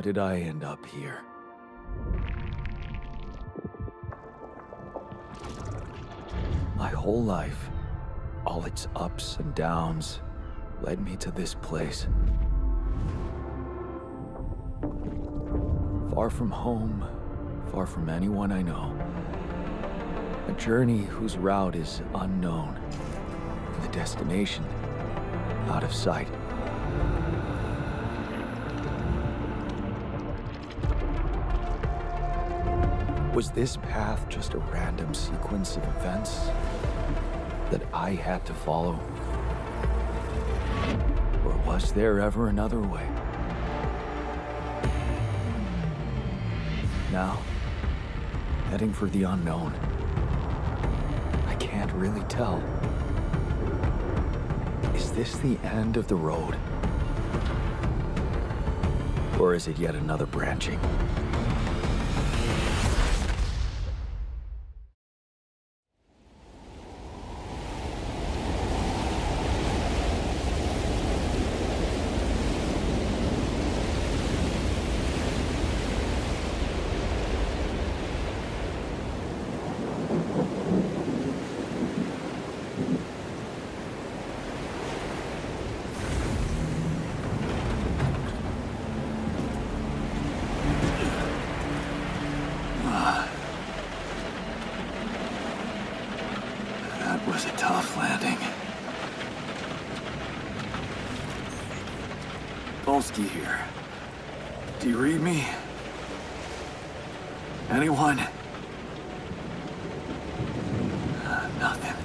did I end up here? My whole life, all its ups and downs, led me to this place. Far from home, far from anyone I know. A journey whose route is unknown, and the destination out of sight. Was this path just a random sequence of events that I had to follow? Or was there ever another way? Now, heading for the unknown. I can't really tell. Is this the end of the road? Or is it yet another branching? Was a tough landing. Polsky here. Do you read me? Anyone? Nothing.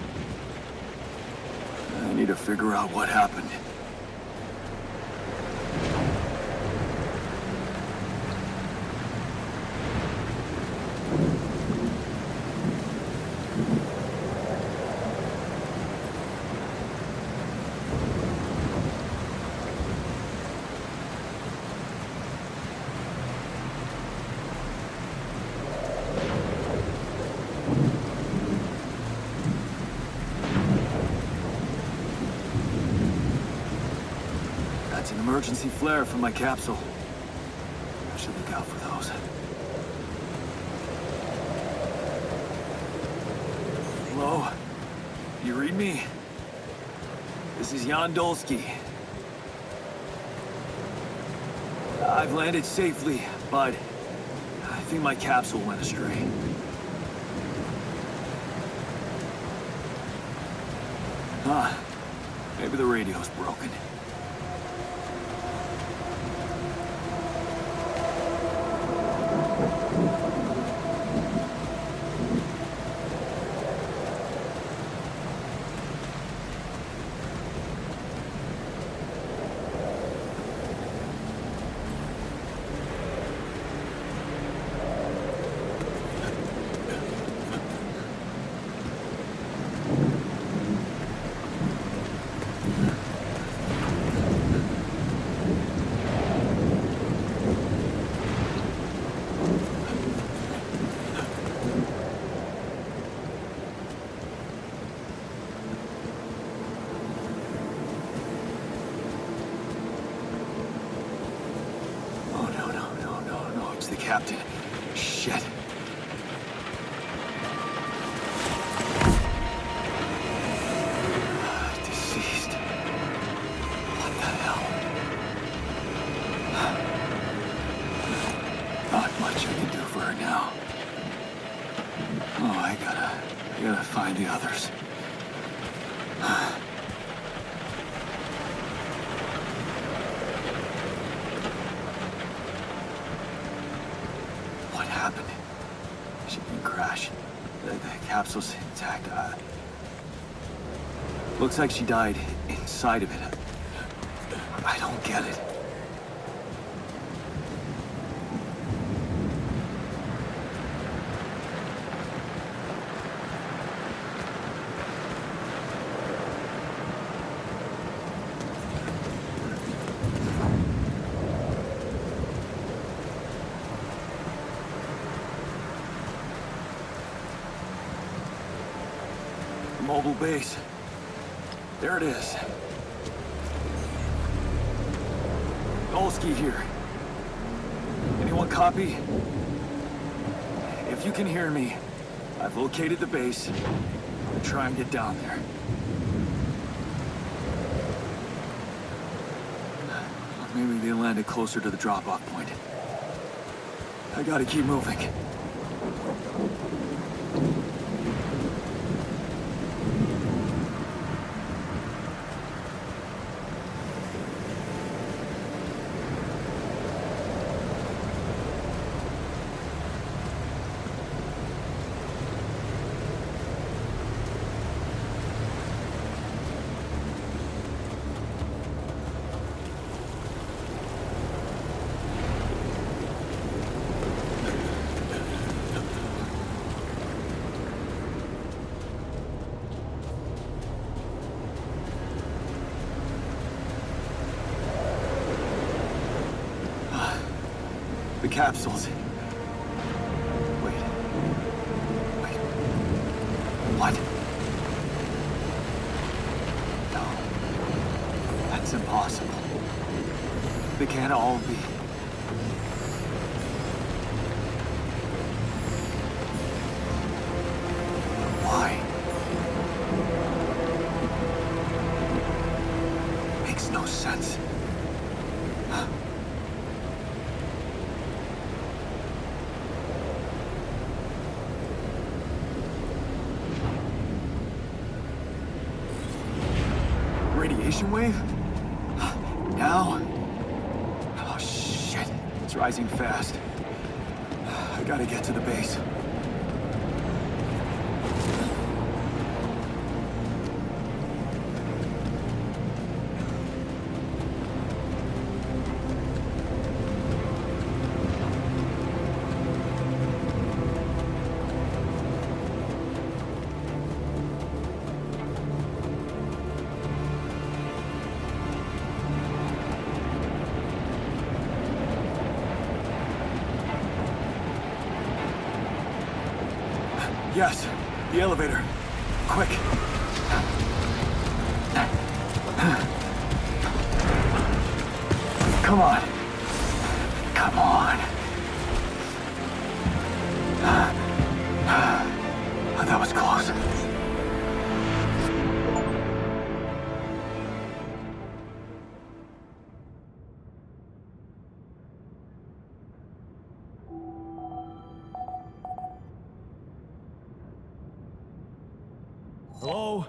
I need to figure out what happened. That's an emergency flare from my capsule. I should look out for those. Hello? You read me? This is Jan Dolsky. I've landed safely, but I think my capsule went astray. Maybe the radio's broken. The captain. Shit. Deceased. What the hell? Not much I can do for her now. Oh, I gotta find the others. What happened? She didn't crash. The capsule's intact. Looks like she died inside of it. I don't get it. Mobile base. There it is. Olsky here. Everyone copy? If you can hear me, I've located the base. I'm gonna try and get down there. Maybe they landed closer to the drop-off point. I gotta keep moving. The capsules. Wait. What? No. That's impossible. They can't all be. Why? Makes no sense. Radiation wave? Now? Oh, shit. It's rising fast. I gotta get to the base. Yes, the elevator. Quick. Come on. Come on. That was close. Hello?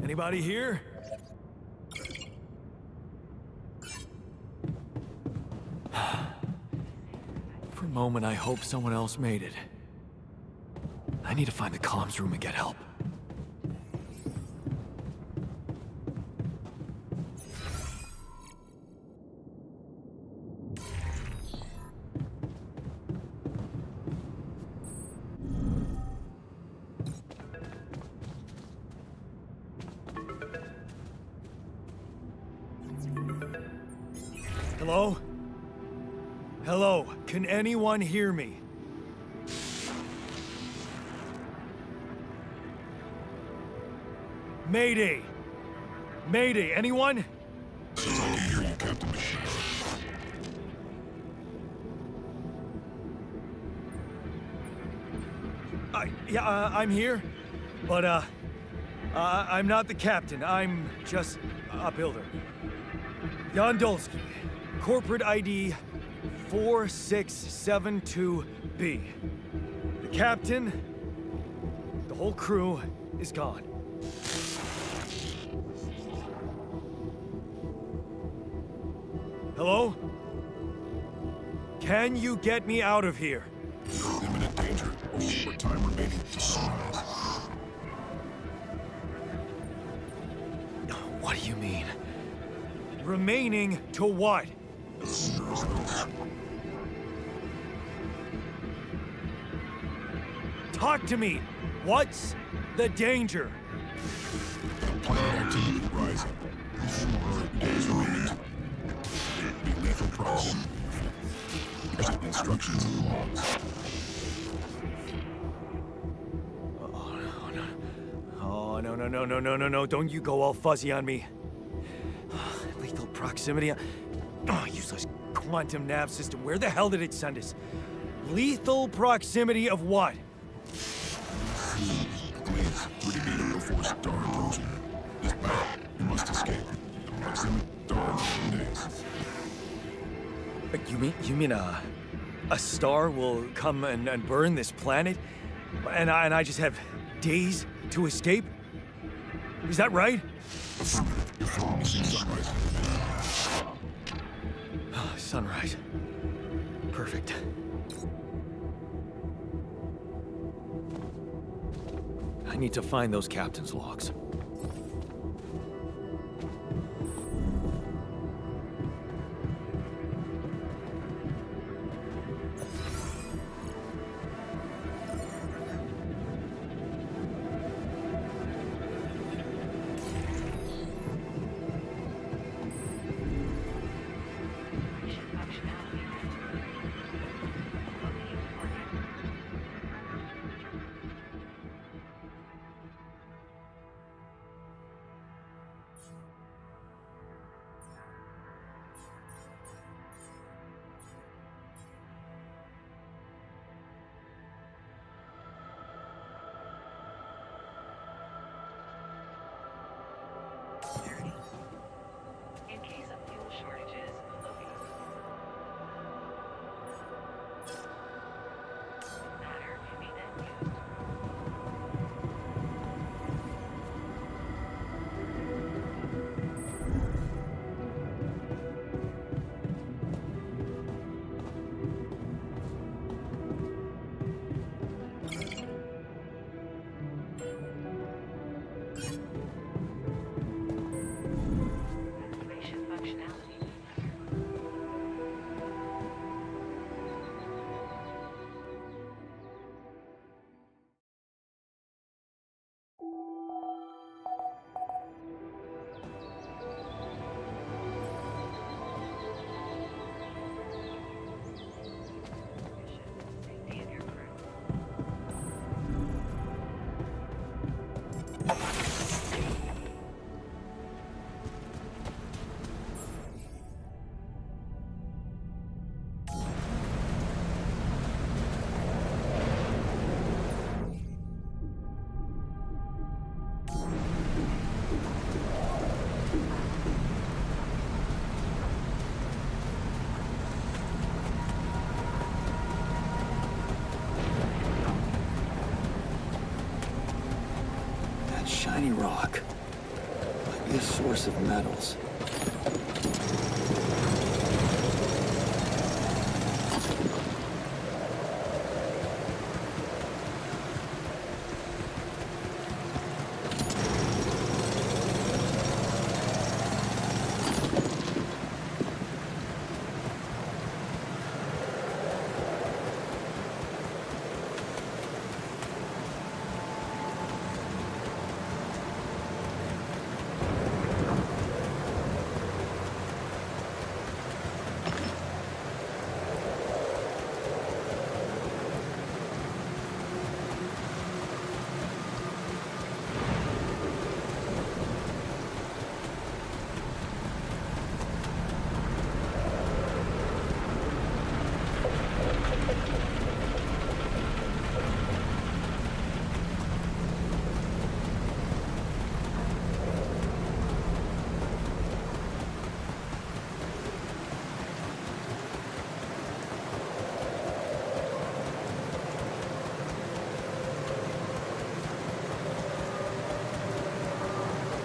Anybody here? For a moment, I hope someone else made it. I need to find the comms room and get help. Hello? Hello, can anyone hear me? Mayday! Mayday, anyone? I can hear you, Captain Machine. I'm here, but I'm not the captain. I'm just a builder. Yondolski, corporate ID 4672B. The captain, the whole crew is gone. Hello? Can you get me out of here? You're in imminent danger. Short time remaining to survive. What do you mean? Remaining to what? Talk to me! What's the danger? Planet activity rising. 4 days remaining. Be lethal proximity. Instructions in the logs. Oh, no, don't you go all fuzzy on me. Lethal proximity. Oh, useless quantum nav system. Where the hell did it send us? Lethal proximity of what? Please, 3 meter before star approaching. This back, you must escape. The proximity star in days. You mean a star will come and burn this planet, and I just have days to escape? Is that right? Affirmative. You're following sunrise. Sunrise. Perfect. I need to find those captain's logs. In case of fuel shortages, matter can be then used. Activation functionality. Safety of your crew. That shiny rock might be a source of metals.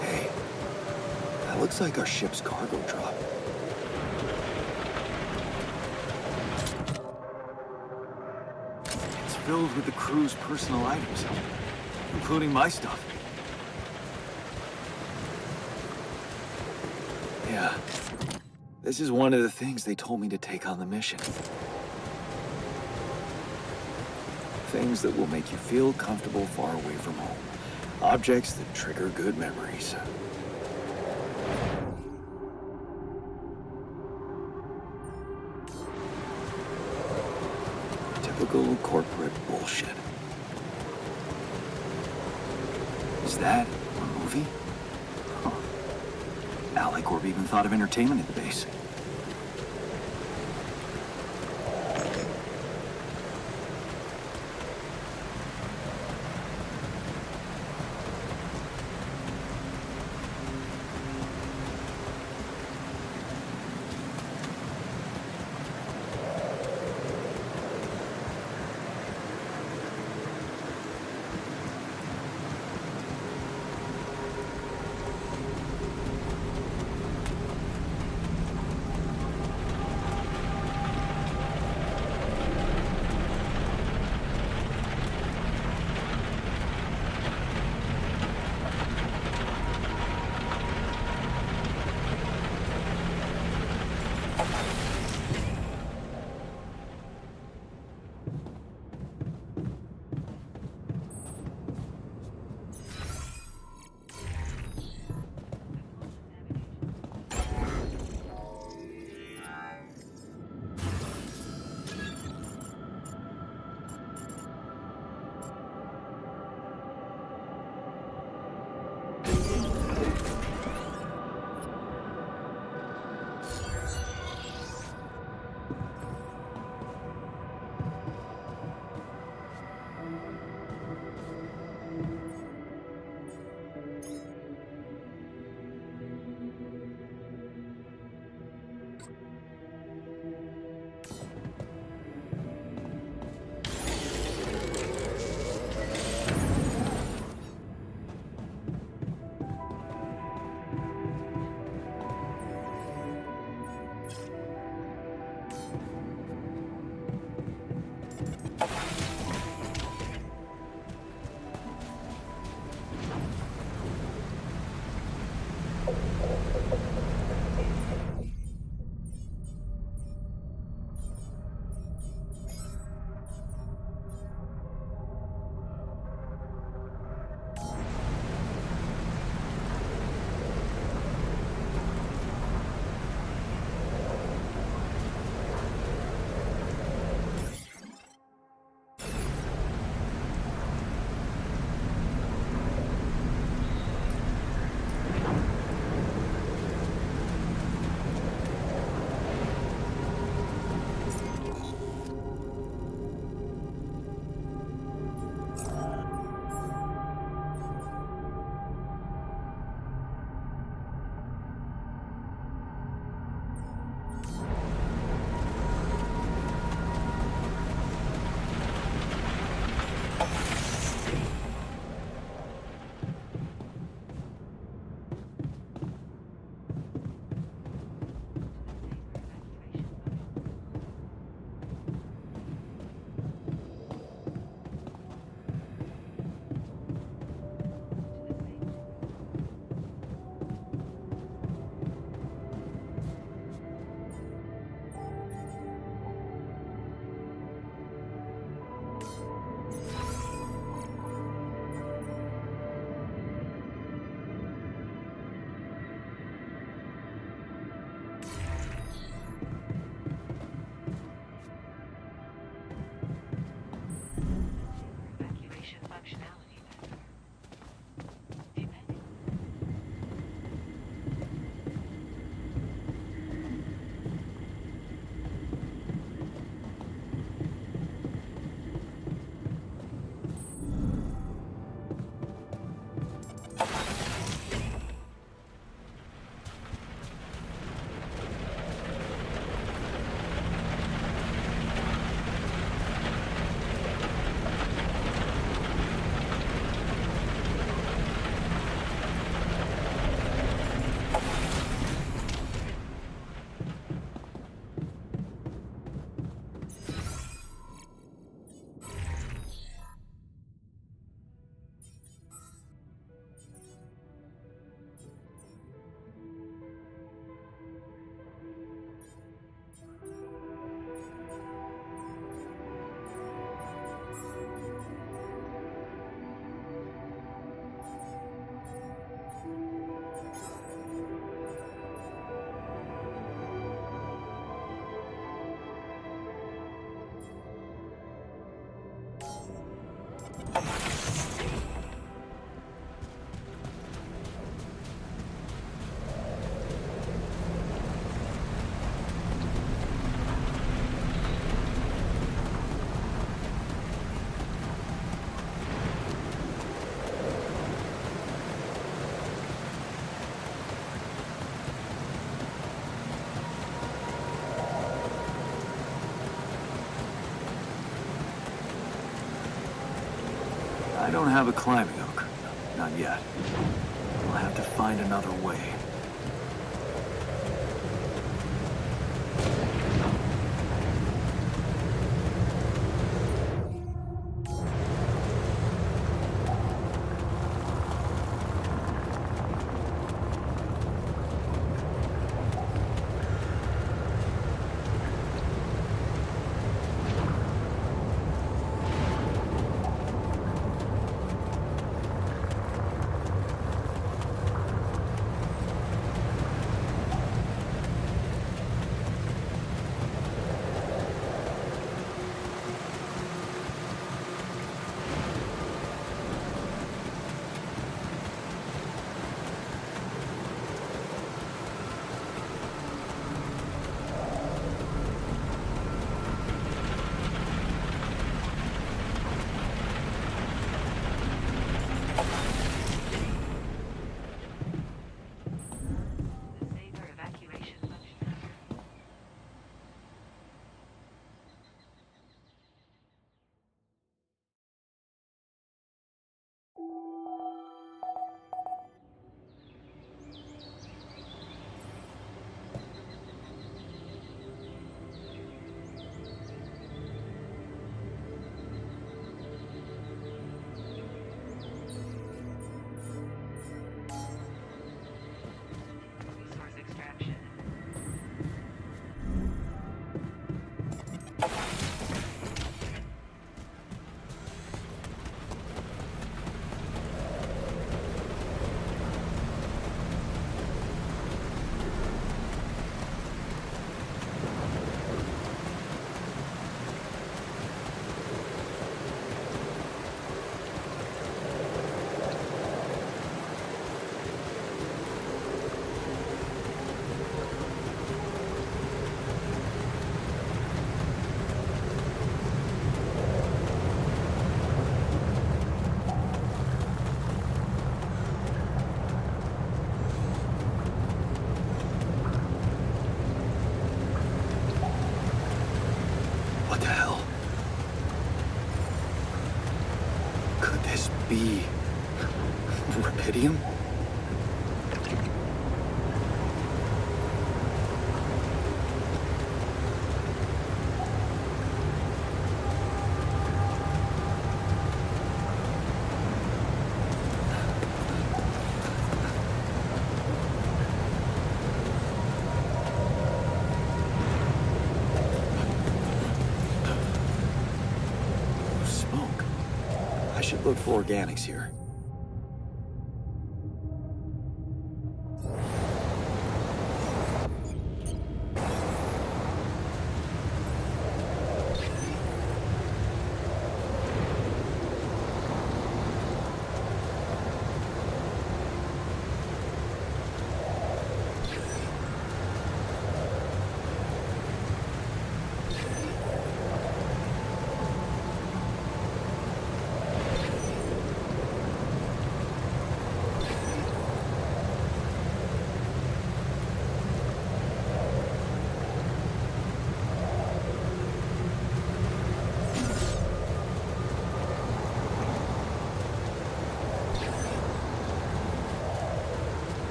Hey, that looks like our ship's cargo drop. It's filled with the crew's personal items, including my stuff. Yeah, this is one of the things they told me to take on the mission. Things that will make you feel comfortable far away from home. Objects that trigger good memories. Typical corporate bullshit. Is that a movie? Huh. Alicorp even thought of entertainment at the base. I don't have a climbing hook. Not yet. I'll have to find another way. Save our evacuation functionality. Resource extraction. What the hell? Could this be rubidium? Smoke. I should look for organics here.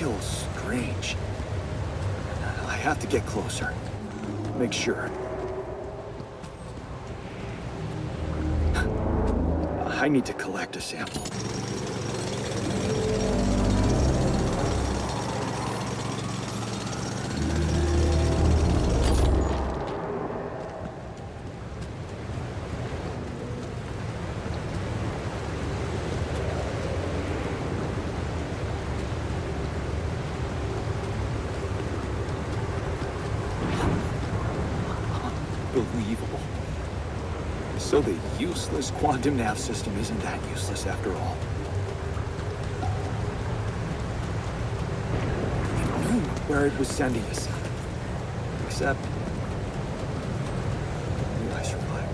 feels strange. I have to get closer. Make sure. I need to collect a sample. Unbelievable. So the useless quantum nav system isn't that useless after all. It knew where it was sending us. Except... I survived.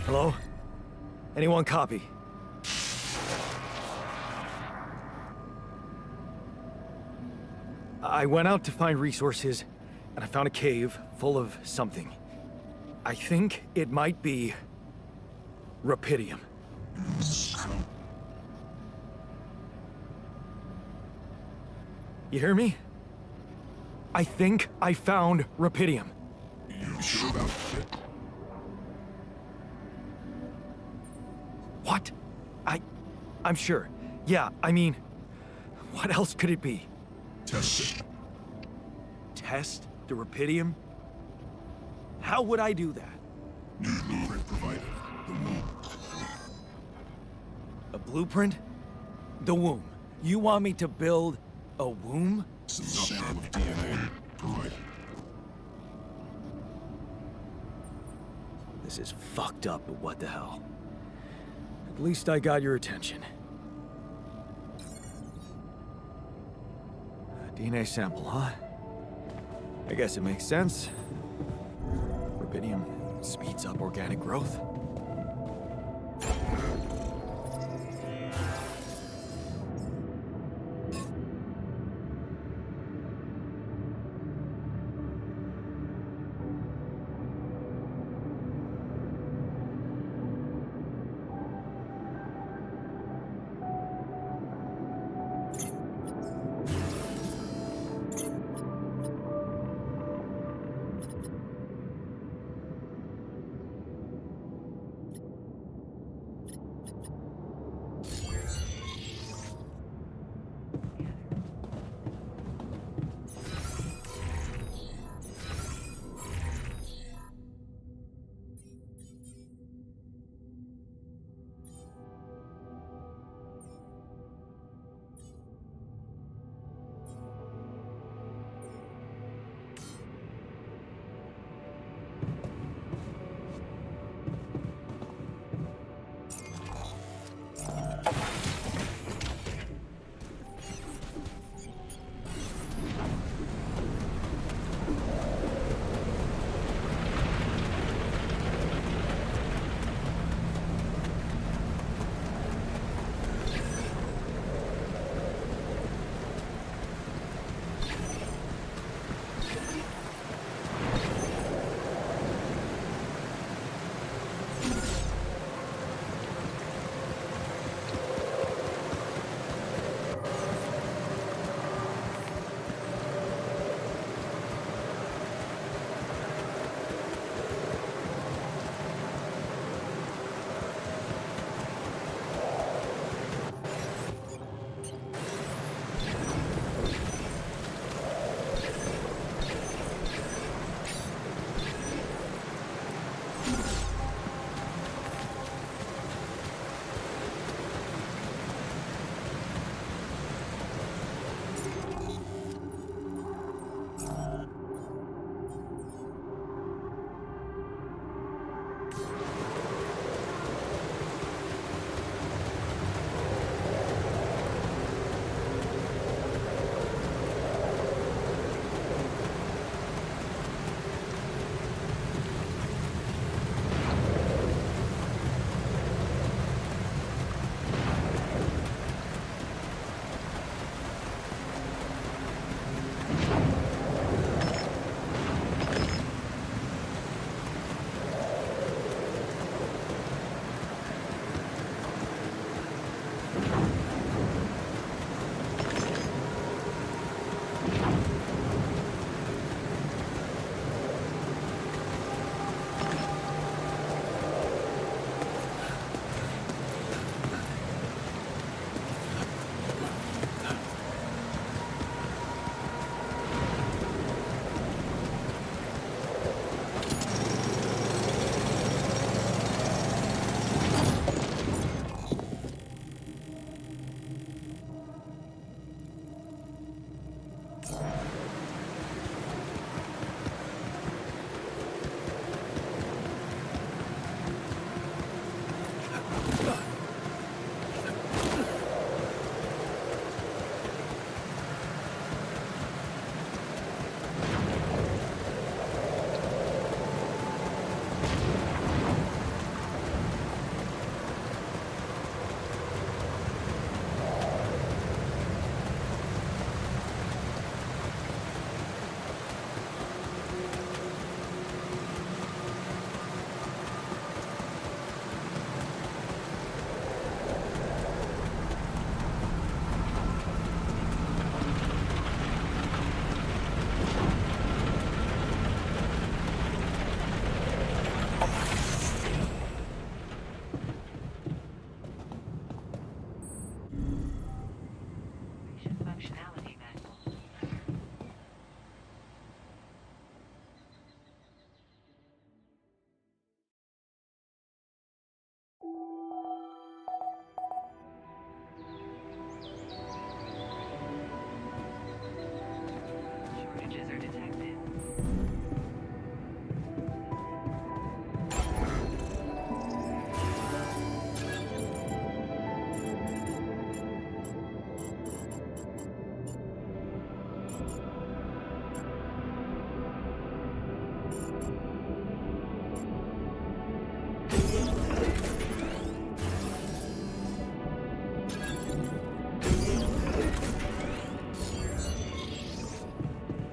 Hello? Anyone copy? I went out to find resources, and I found a cave full of something. I think it might be... Rapidium. You hear me? I think I found Rapidium. You sure about it? What? I'm sure. Yeah, I mean, what else could it be? Test it. Test the Rapidium? How would I do that? New blueprint provided. The womb. A blueprint? The womb. You want me to build a womb? Some sample of DNA provided. This is fucked up, but what the hell? At least I got your attention. A DNA sample, huh? I guess it makes sense. Rapidium speeds up organic growth.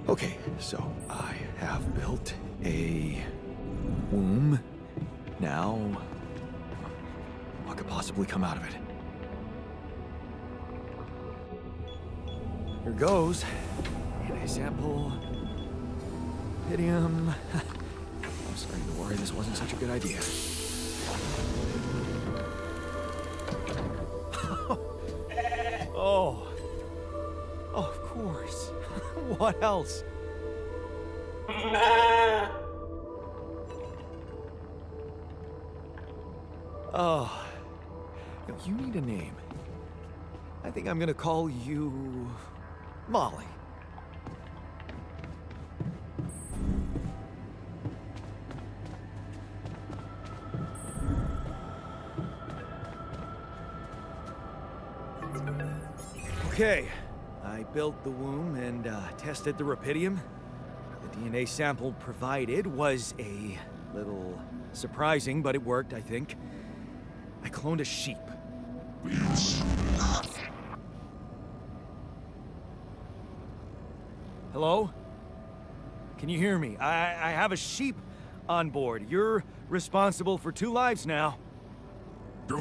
Okay, so I have built a womb. Now, what could possibly come out of it? Here goes. DNA sample. Idiom. I'm starting to worry this wasn't such a good idea. Oh, of course. What else? Oh, you need a name. I think I'm gonna call you Molly. Okay, I built the womb and tested the rapidium. The DNA sample provided was a little surprising, but it worked, I think. I cloned a sheep. Hello? Can you hear me? I have a sheep on board. You're responsible for 2 lives now. Go.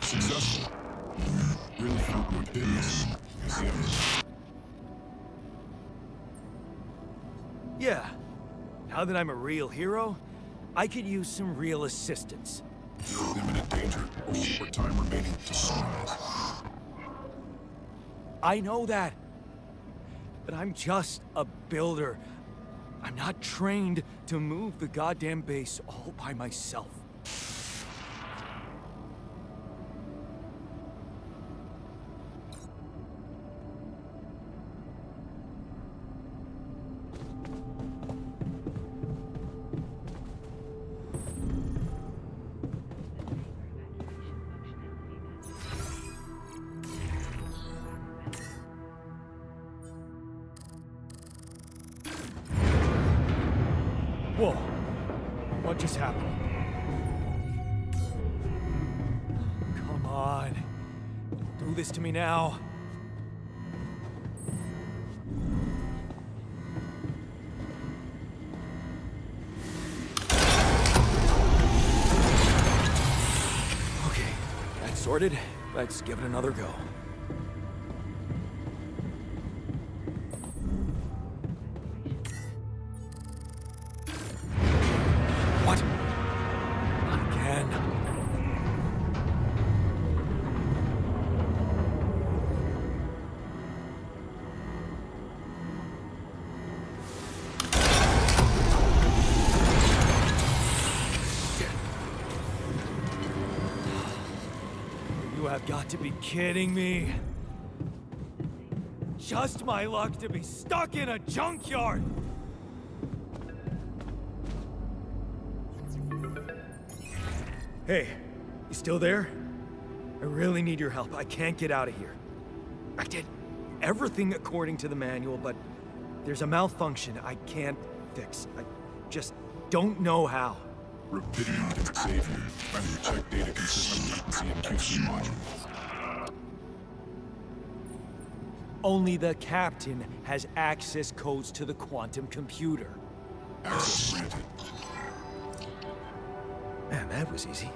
Successful. Really found what did this. Yeah. Now that I'm a real hero, I could use some real assistance. You're in imminent danger. Short time remaining to sunrise. I know that. But I'm just a builder. I'm not trained to move the goddamn base all by myself. Whoa. What just happened? Come on. Don't do this to me now. Okay, that's sorted. Let's give it another go. What? Not again. You have got to be kidding me. Just my luck to be stuck in a junkyard. Hey, you still there? I really need your help. I can't get out of here. I did everything according to the manual, but there's a malfunction I can't fix. I just don't know how. Rapidium can save you. And check data consistency and QC modules. Only the captain has access codes to the quantum computer. Access granted. Man, that was easy.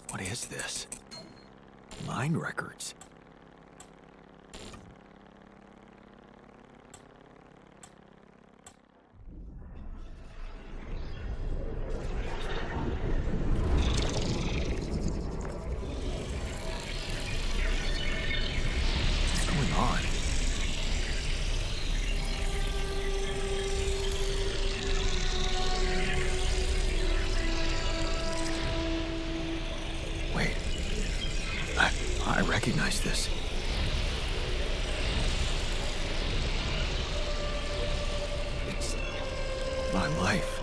What is this? Mine records. What's going on? Wait. I recognize recognize this. It's my life.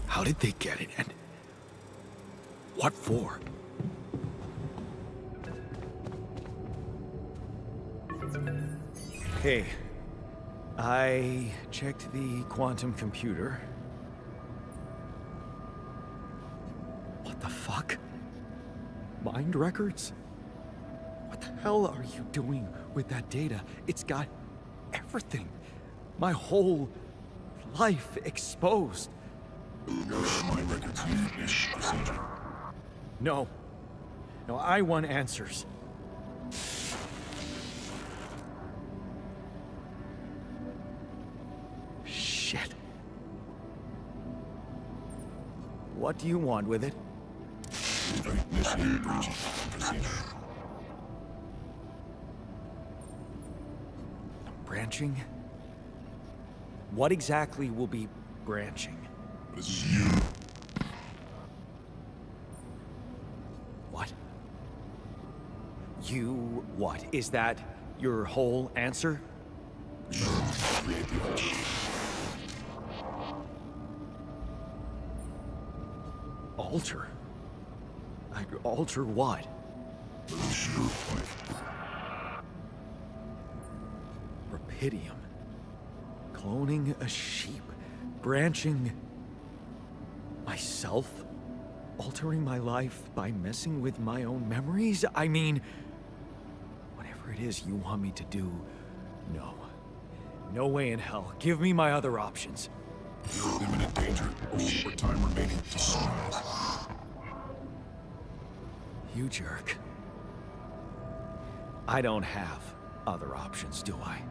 How did they get it, and what for? Hey, I checked the quantum computer. What the fuck? Mind records? What the hell are you doing with that data? It's got everything. My whole life exposed. My records need this procedure. No. No, I want answers. Shit. What do you want with it? Initiate breaching procedure. Branching? What exactly will be branching? This is you. What? You what? Is that your whole answer? You create the alter. Alter? Alter what? This is your life. Rapidium. Cloning a sheep. Branching myself? Altering my life by messing with my own memories? I mean, whatever it is you want me to do, no. No way in hell. Give me my other options. You're in imminent danger. Only more time remaining to survive. You jerk. I don't have other options, do I?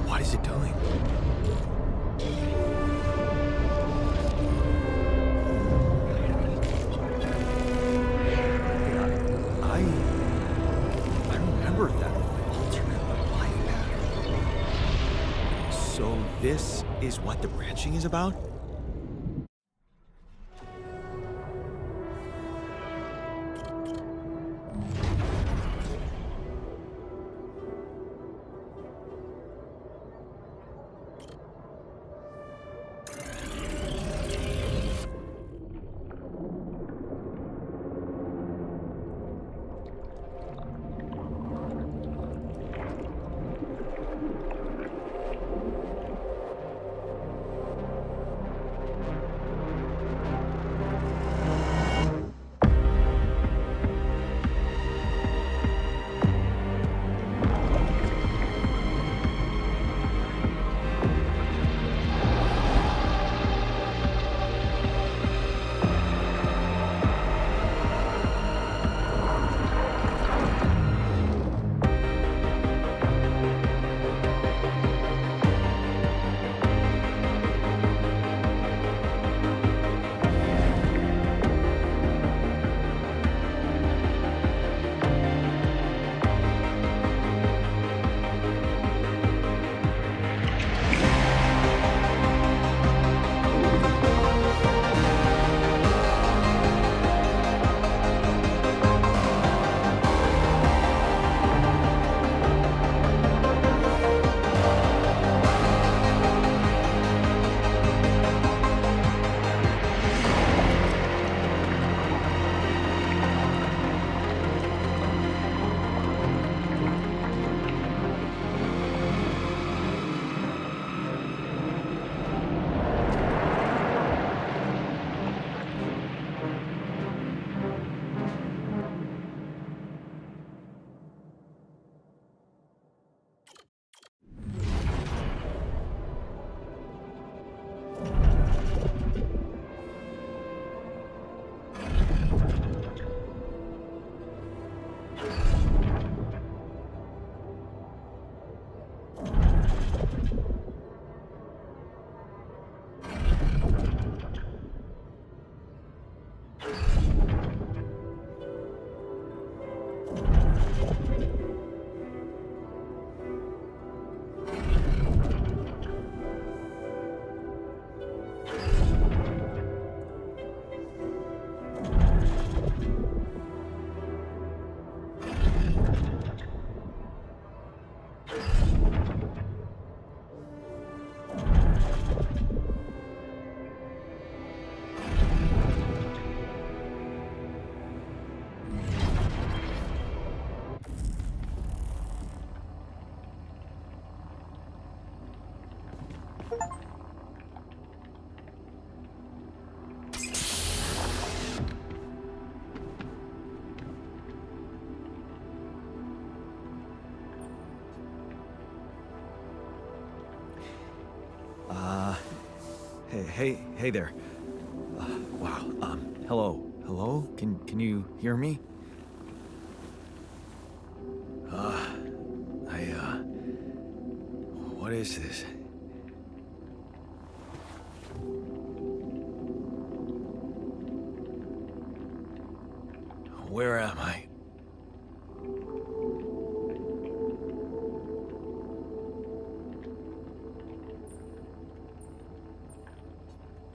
What is it doing? I remember that alternate life pattern. So this is what the branching is about? Hey there. Wow. Hello. Can you hear me? What is this? Where am I?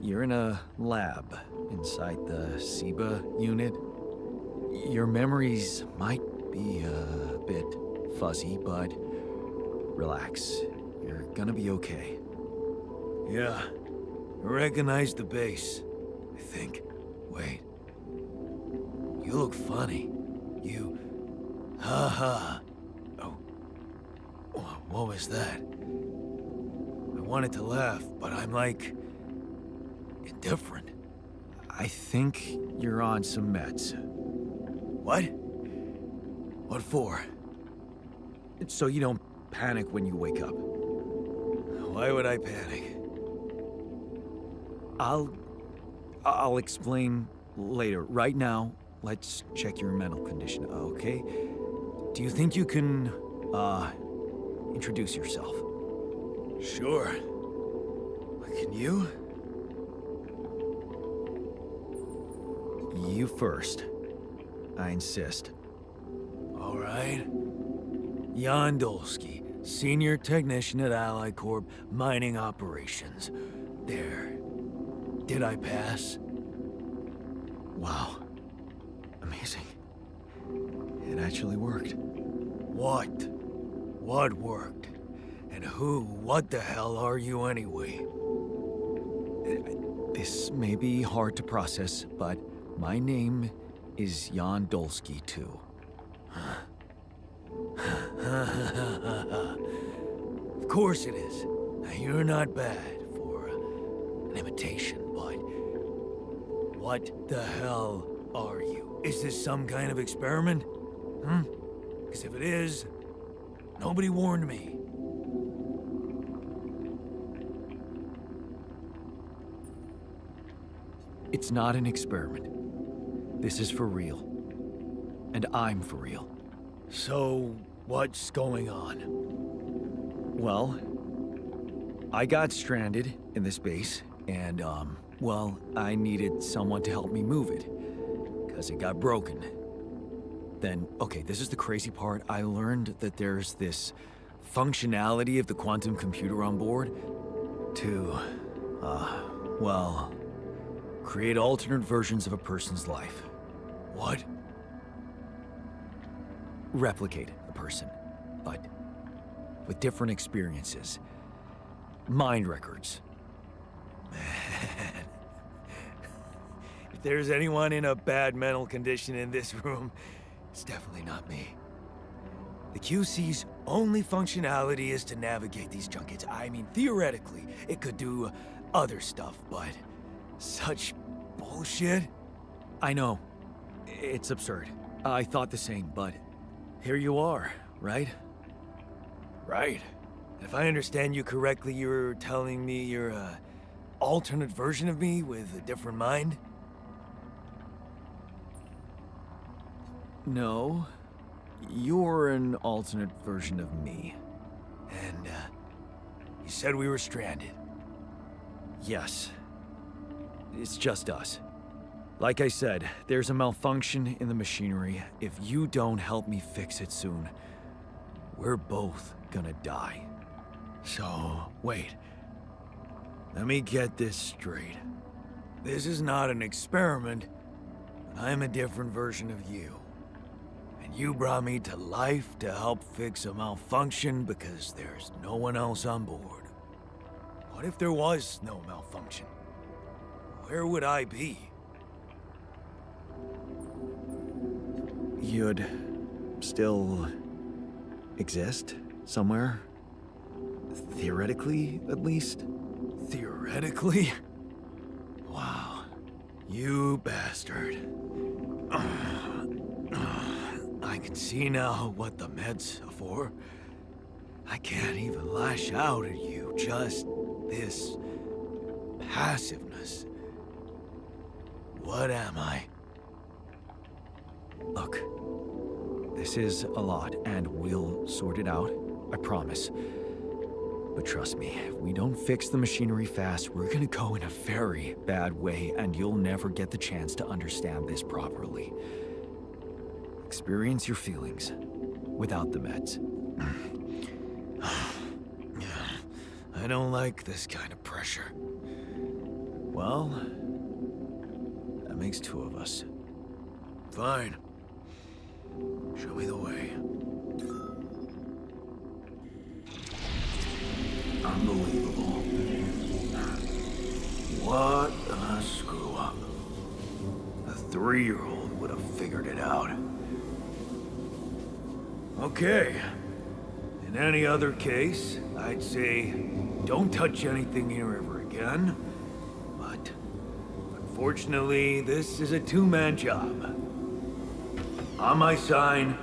You're in a lab inside the SIBA unit. Your memories might be a bit fuzzy, but relax. You're gonna be okay. Yeah, I recognize the base, I think. Wait. You look funny. You... Ha. Oh. What was that? I wanted to laugh, but I'm like... indifferent. I think you're on some meds. What? What for? It's so you don't panic when you wake up. Why would I panic? I'll explain later. Right now, let's check your mental condition, okay? Do you think you can, introduce yourself? Sure. Can you? You first. I insist. All right. Jan Dolsky, Senior Technician at Ally Corp Mining Operations. There. Did I pass? Wow. Amazing. It actually worked. What? What worked? And what the hell are you anyway? This may be hard to process, but my name is Jan Dolsky, too. Of course it is. Now, you're not bad for an imitation, but what the hell are you? Is this some kind of experiment? Because if it is, nobody warned me. It's not an experiment. This is for real. And I'm for real. So, what's going on? Well, I got stranded in this base, and, well, I needed someone to help me move it. Because it got broken. Then, okay, this is the crazy part. I learned that there's this functionality of the quantum computer on board to, well, create alternate versions of a person's life. What? Replicate a person, but with different experiences. Mind records. Man. If there's anyone in a bad mental condition in this room, it's definitely not me. The QC's only functionality is to navigate these junkets. I mean, theoretically, it could do other stuff, but such bullshit? I know. It's absurd. I thought the same, but here you are, right? Right. If I understand you correctly, you're telling me you're a alternate version of me with a different mind? No. You're an alternate version of me. And, you said we were stranded. Yes. It's just us. Like I said, there's a malfunction in the machinery. If you don't help me fix it soon, we're both gonna die. So, wait. Let me get this straight. This is not an experiment, but I'm a different version of you. And you brought me to life to help fix a malfunction because there's no one else on board. What if there was no malfunction? Where would I be? You'd still exist somewhere? Theoretically, at least? Theoretically? Wow. You bastard. I can see now what the meds are for. I can't even lash out at you, just this Passiveness. What am I? Look, this is a lot, and we'll sort it out, I promise. But trust me, if we don't fix the machinery fast, we're gonna go in a very bad way, and you'll never get the chance to understand this properly. Experience your feelings without the meds. I don't like this kind of pressure. Well, that makes two of us. Fine. Show me the way. Unbelievable. What a screw up. A 3-year-old would have figured it out. Okay. In any other case, I'd say don't touch anything here ever again. But unfortunately, this is a two-man job. On my sign,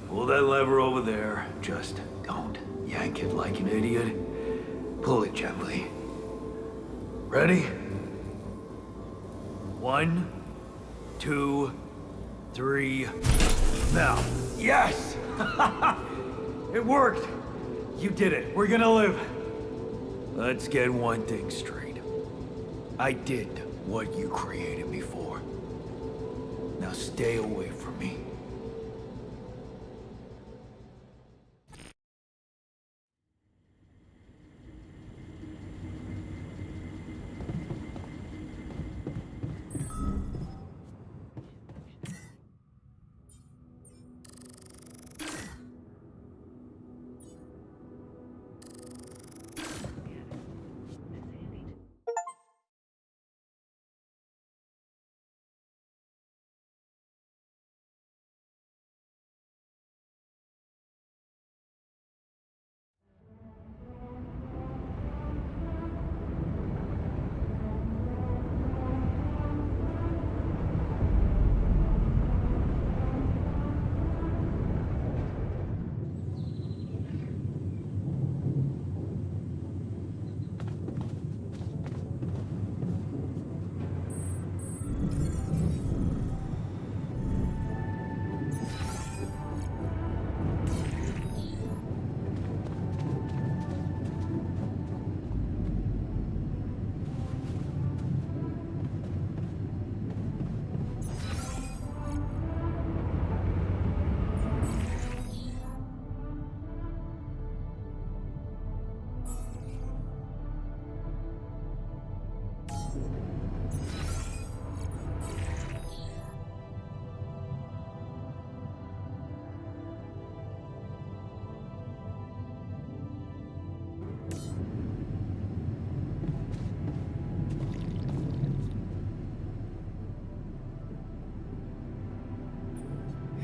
pull that lever over there. Just don't yank it like an idiot. Pull it gently. Ready? 1, 2, 3. Now. Yes! It worked! You did it. We're gonna live. Let's get one thing straight. I did what you created me for. Now stay away from me.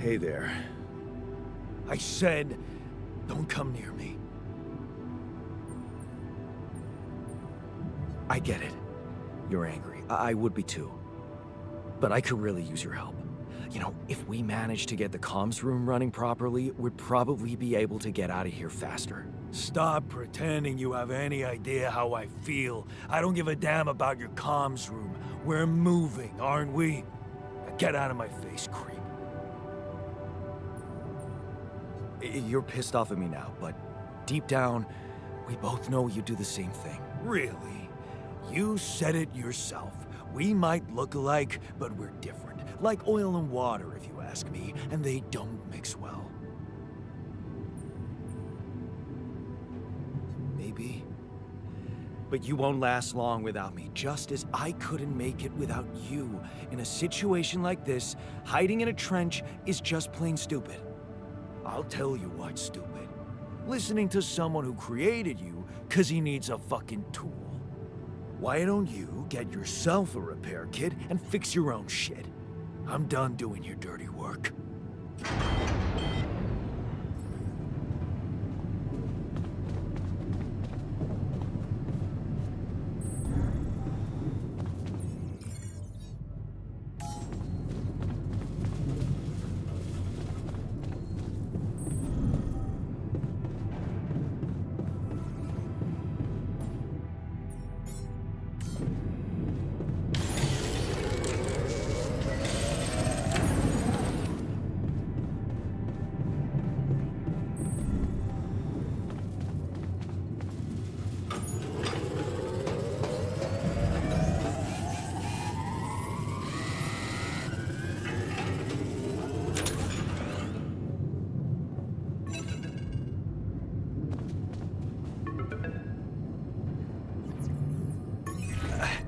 Hey there. I said, don't come near me. I get it. You're angry. I would be too. But I could really use your help. You know, if we manage to get the comms room running properly, we'd probably be able to get out of here faster. Stop pretending you have any idea how I feel. I don't give a damn about your comms room. We're moving, aren't we? Now get out of my face, creep. You're pissed off at me now, but deep down, we both know you do the same thing. Really? You said it yourself. We might look alike, but we're different. Like oil and water, if you ask me, and they don't mix well. Maybe. But you won't last long without me, just as I couldn't make it without you. In a situation like this, hiding in a trench is just plain stupid. I'll tell you what's stupid. Listening to someone who created you 'cause he needs a fucking tool. Why don't you get yourself a repair kit and fix your own shit? I'm done doing your dirty work.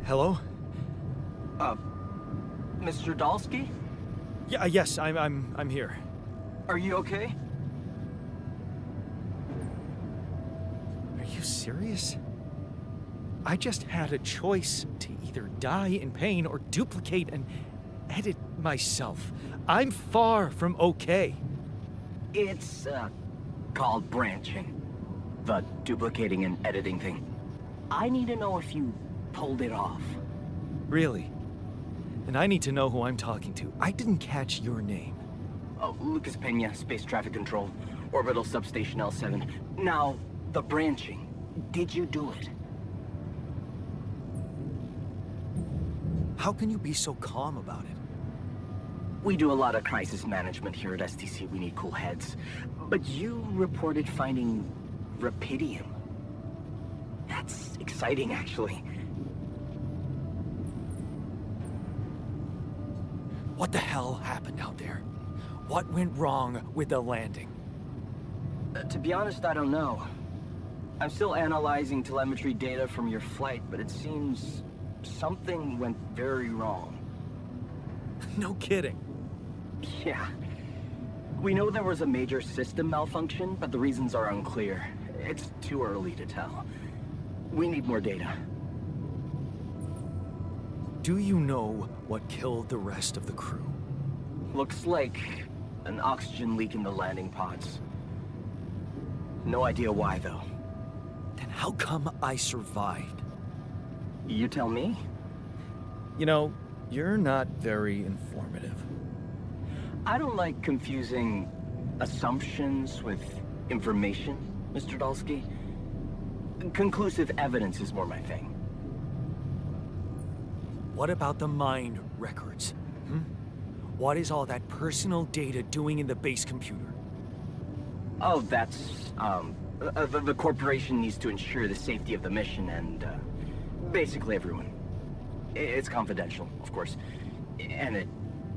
Hello? Mr. Dalsky? Yeah, yes, I'm here. Are you okay? Are you serious? I just had a choice to either die in pain or duplicate and edit myself. I'm far from okay. It's, called branching. The duplicating and editing thing. I need to know if you pulled it off. Really? And I need to know who I'm talking to. I didn't catch your name. Oh, Lucas Pena, Space Traffic Control, Orbital Substation L7. Now, the branching. Did you do it? How can you be so calm about it? We do a lot of crisis management here at STC. We need cool heads. But you reported finding Rapidium. That's exciting, actually. What the hell happened out there? What went wrong with the landing? To be honest, I don't know. I'm still analyzing telemetry data from your flight, but it seems something went very wrong. No kidding. Yeah. We know there was a major system malfunction, but the reasons are unclear. It's too early to tell. We need more data. Do you know what killed the rest of the crew? Looks like an oxygen leak in the landing pods. No idea why, though. Then how come I survived? You tell me? You know, you're not very informative. I don't like confusing assumptions with information, Mr. Dalsky. Conclusive evidence is more my thing. What about the mind records? What is all that personal data doing in the base computer? Oh, that's, the corporation needs to ensure the safety of the mission and, basically everyone. It's confidential, of course. And it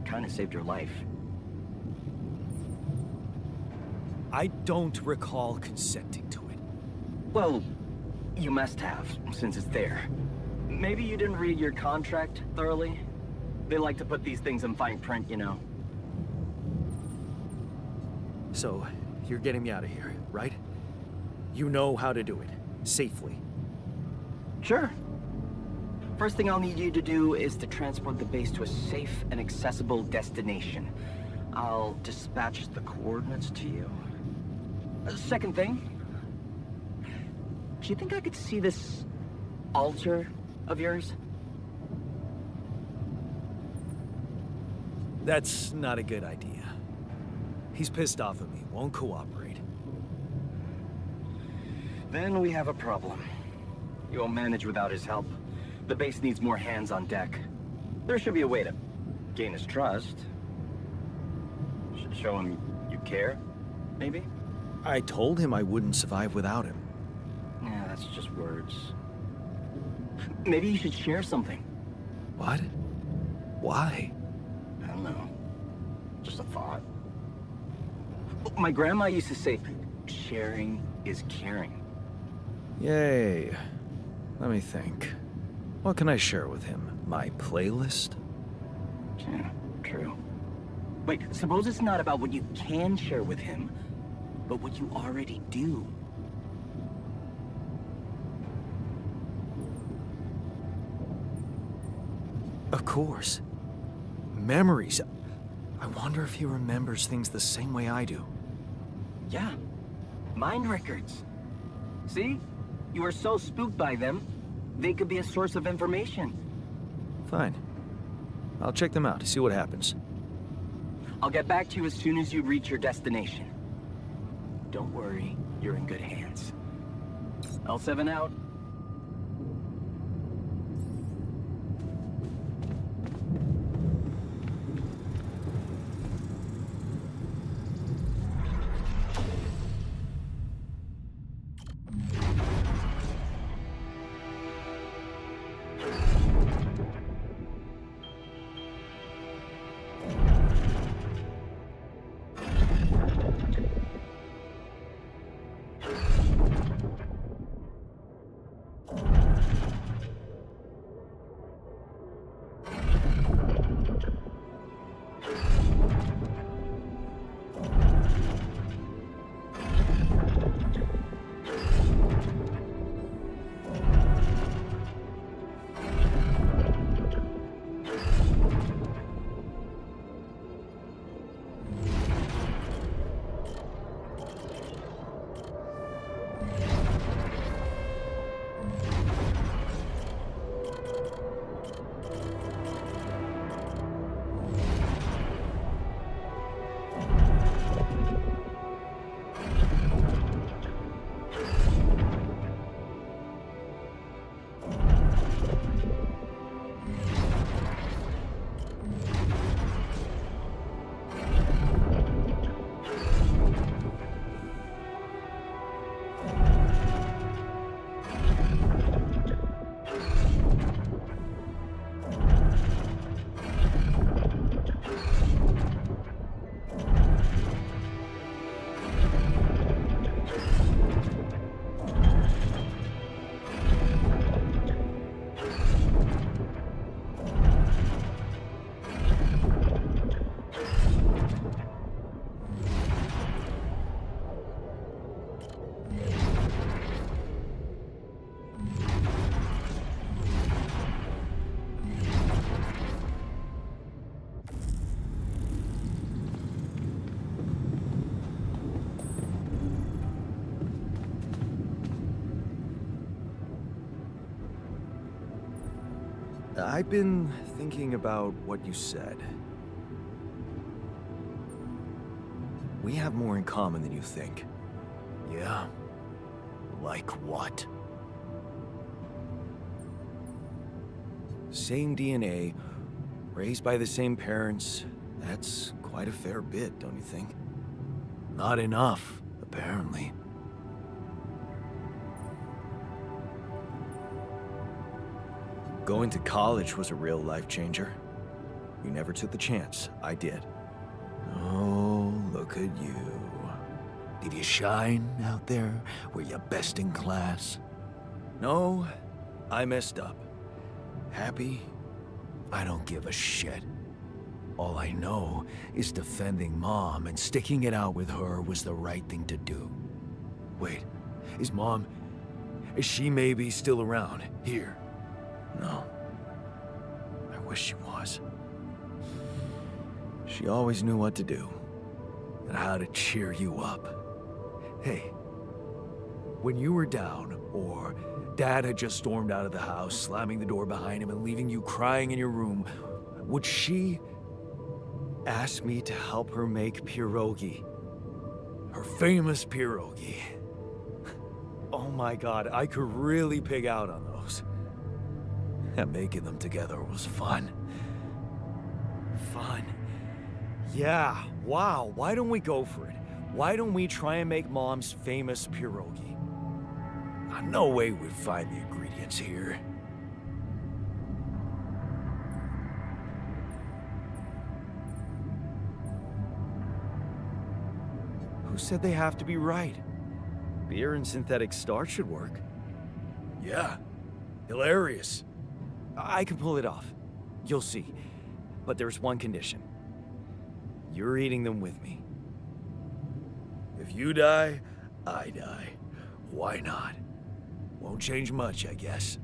kind of saved your life. I don't recall consenting to it. Well, you must have, since it's there. Maybe you didn't read your contract thoroughly? They like to put these things in fine print, you know. So, you're getting me out of here, right? You know how to do it. Safely. Sure. First thing I'll need you to do is to transport the base to a safe and accessible destination. I'll dispatch the coordinates to you. Second thing, do you think I could see this altar of yours? That's not a good idea. He's pissed off at me, won't cooperate. Then we have a problem. You won't manage without his help. The base needs more hands on deck. There should be a way to gain his trust. Show him you care, maybe? I told him I wouldn't survive without him. Yeah, that's just words. Maybe you should share something. What? Why? I don't know. Just a thought. My grandma used to say, sharing is caring. Yay. Let me think. What can I share with him? My playlist? Yeah, true. Wait, suppose it's not about what you can share with him, but what you already do. Of course. Memories. I wonder if he remembers things the same way I do. Yeah. Mind records. See? You are so spooked by them, they could be a source of information. Fine. I'll check them out, see what happens. I'll get back to you as soon as you reach your destination. Don't worry, you're in good hands. L7 out. I've been thinking about what you said. We have more in common than you think. Yeah? Like what? Same DNA, raised by the same parents. That's quite a fair bit, don't you think? Not enough, apparently. Going to college was a real life changer. You never took the chance. I did. Oh, look at you. Did you shine out there? Were you best in class? No, I messed up. Happy? I don't give a shit. All I know is defending Mom and sticking it out with her was the right thing to do. Wait, is she maybe still around, here? No. I wish she was. She always knew what to do. And how to cheer you up. Hey, when you were down, or Dad had just stormed out of the house, slamming the door behind him and leaving you crying in your room, would she Asked me to help her make pierogi. her famous pierogi? Oh my god, I could really pig out on those. And making them together was fun. Fun. Yeah, wow, why don't we go for it? Why don't we try and make Mom's famous pierogi? No way we'd find the ingredients here. Who said they have to be right? Beer and synthetic starch should work. Yeah, hilarious. I can pull it off. You'll see. But there's one condition. You're eating them with me. If you die, I die. Why not? Won't change much, I guess.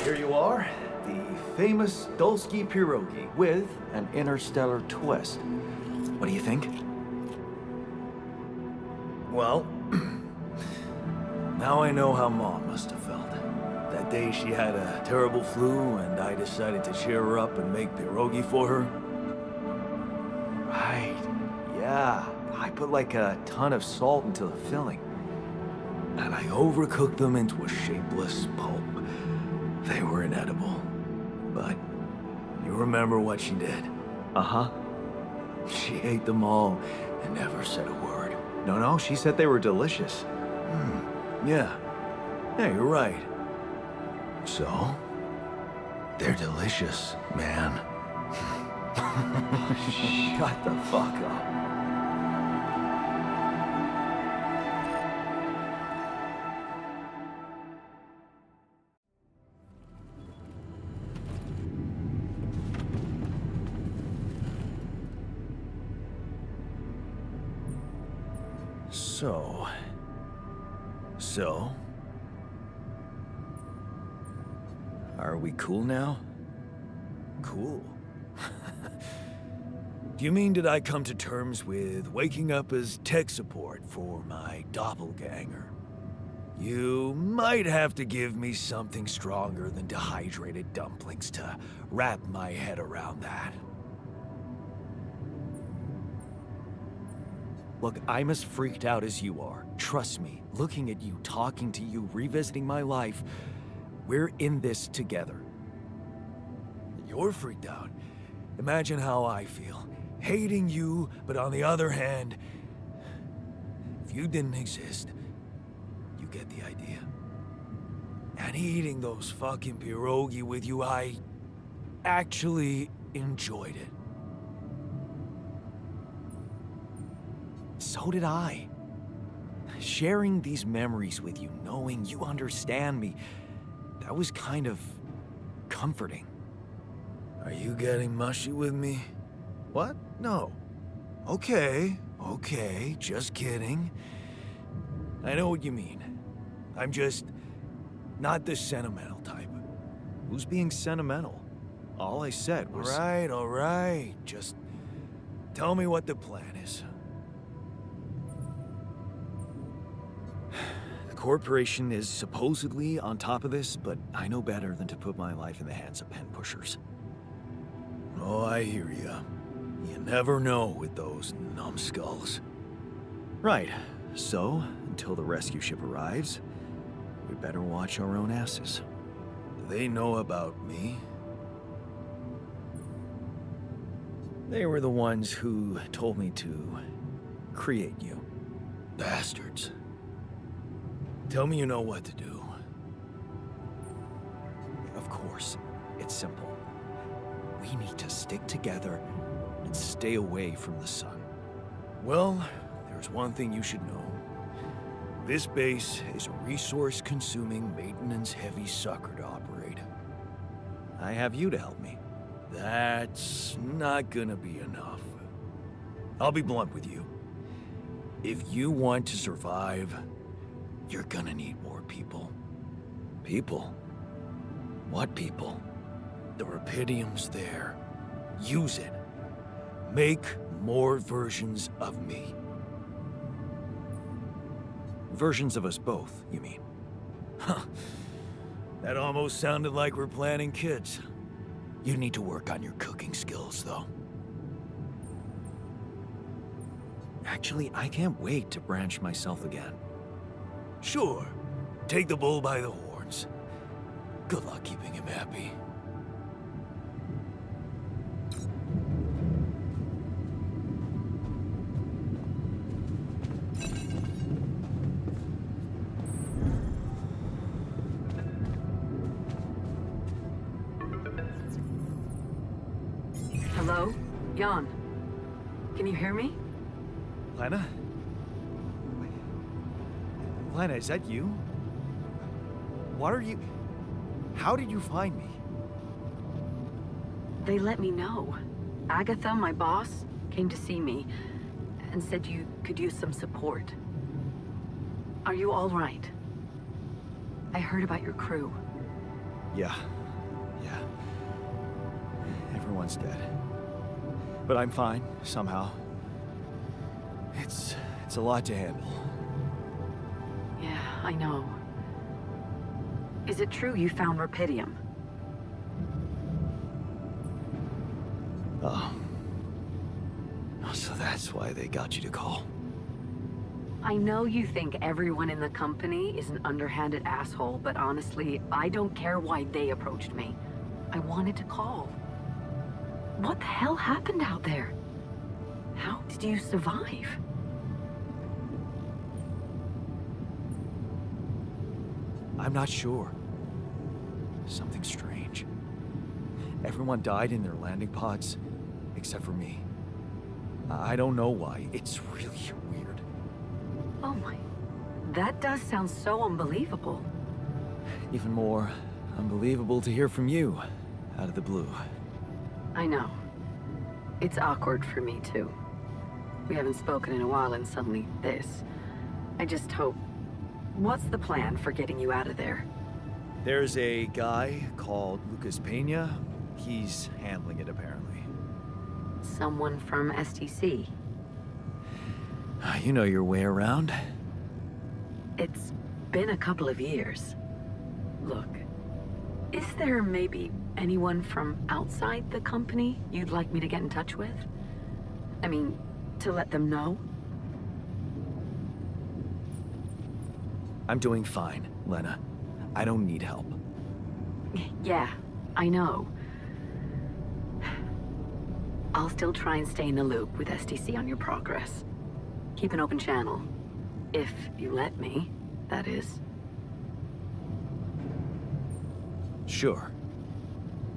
Here you are, the famous Dulski pierogi with an interstellar twist. What do you think? Well, now I know how Mom must have felt. That day she had a terrible flu and I decided to cheer her up and make pierogi for her. Right, yeah. I put like a ton of salt into the filling. And I overcooked them into a shapeless pulp. They were inedible. But you remember what she did? Uh-huh. She ate them all and never said a word. No, she said they were delicious. Yeah. Yeah, you're right. So? They're delicious, man. Shut the fuck up. So? Are we cool now? Cool. Do you mean did I come to terms with waking up as tech support for my doppelganger? You might have to give me something stronger than dehydrated dumplings to wrap my head around that. Look, I'm as freaked out as you are. Trust me, looking at you, talking to you, revisiting my life, we're in this together. You're freaked out. Imagine how I feel. Hating you, but on the other hand, if you didn't exist, you get the idea. And eating those fucking pierogi with you, I actually enjoyed it. So did I. Sharing these memories with you, knowing you understand me, that was kind of comforting. Are you getting mushy with me? What? No. Okay, just kidding. I know what you mean. I'm just not the sentimental type. Who's being sentimental? All I said was... All right. Just tell me what the plan is. The corporation is supposedly on top of this, but I know better than to put my life in the hands of pen pushers. Oh, I hear ya. You never know with those numbskulls. Right. So, until the rescue ship arrives, we better watch our own asses. Do they know about me? They were the ones who told me to create you. Bastards. Tell me you know what to do. Of course. It's simple. We need to stick together and stay away from the sun. Well, there's one thing you should know. This base is a resource-consuming, maintenance-heavy sucker to operate. I have you to help me. That's not gonna be enough. I'll be blunt with you. If you want to survive, you're gonna need more people. People? What people? The Rapidium's there. Use it. Make more versions of me. Versions of us both, you mean? Huh. That almost sounded like we're planning kids. You need to work on your cooking skills, though. Actually, I can't wait to branch myself again. Sure. Take the bull by the horns. Good luck keeping him happy. Hello? Jan. Can you hear me? Lena? Lena, is that you? What are you... How did you find me? They let me know. Agatha, my boss, came to see me and said you could use some support. Are you all right? I heard about your crew. Yeah. Everyone's dead. But I'm fine, somehow. It's a lot to handle. Yeah, I know. Is it true you found Rapidium? Oh. So that's why they got you to call. I know you think everyone in the company is an underhanded asshole, but honestly, I don't care why they approached me. I wanted to call. What the hell happened out there? How did you survive? I'm not sure. Something strange. Everyone died in their landing pods, except for me. I don't know why. It's really weird. Oh my... That does sound so unbelievable. Even more unbelievable to hear from you, out of the blue. I know. It's awkward for me, too. We haven't spoken in a while and suddenly this. I just hope... What's the plan for getting you out of there? There's a guy called Lucas Pena. He's handling it, apparently. Someone from STC. You know your way around. It's been a couple of years. Look, is there maybe anyone from outside the company you'd like me to get in touch with? I mean, to let them know? I'm doing fine, Lena. I don't need help. Yeah, I know. I'll still try and stay in the loop with STC on your progress. Keep an open channel. If you let me, that is. Sure.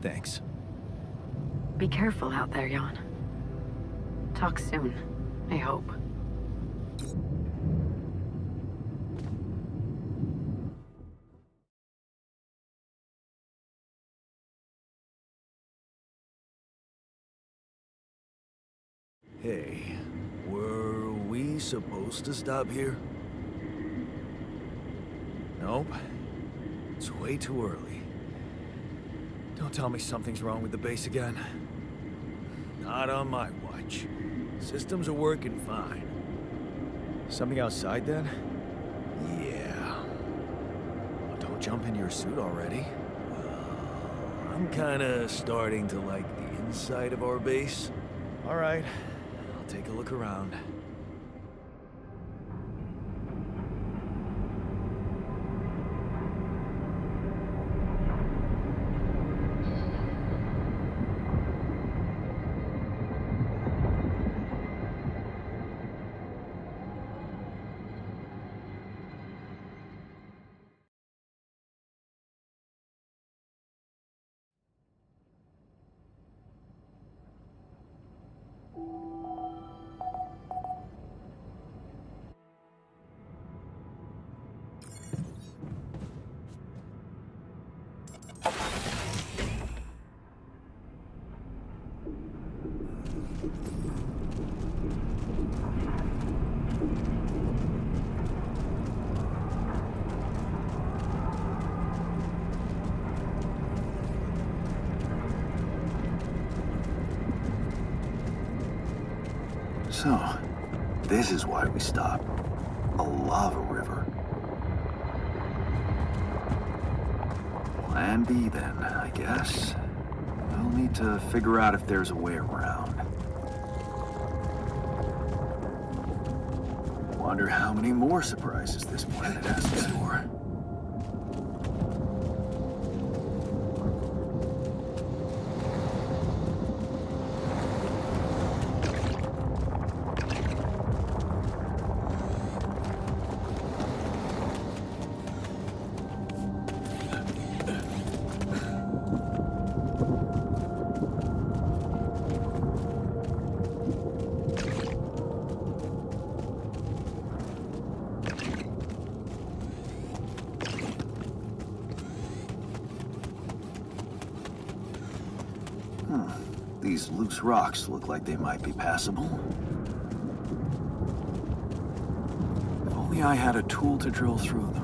Thanks. Be careful out there, Jan. Talk soon, I hope. Hey, were we supposed to stop here? Nope. It's way too early. Don't tell me something's wrong with the base again. Not on my watch. Systems are working fine. Something outside then? Yeah. Well, don't jump in your suit already. I'm kinda starting to like the inside of our base. All right, I'll take a look around. So, this is why we stopped. A lava river. Plan B then, I guess. We'll need to figure out if there's a way around. Wonder how many more surprises this planet has in store. These loose rocks look like they might be passable. If only I had a tool to drill through them.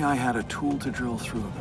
I had a tool to drill through them.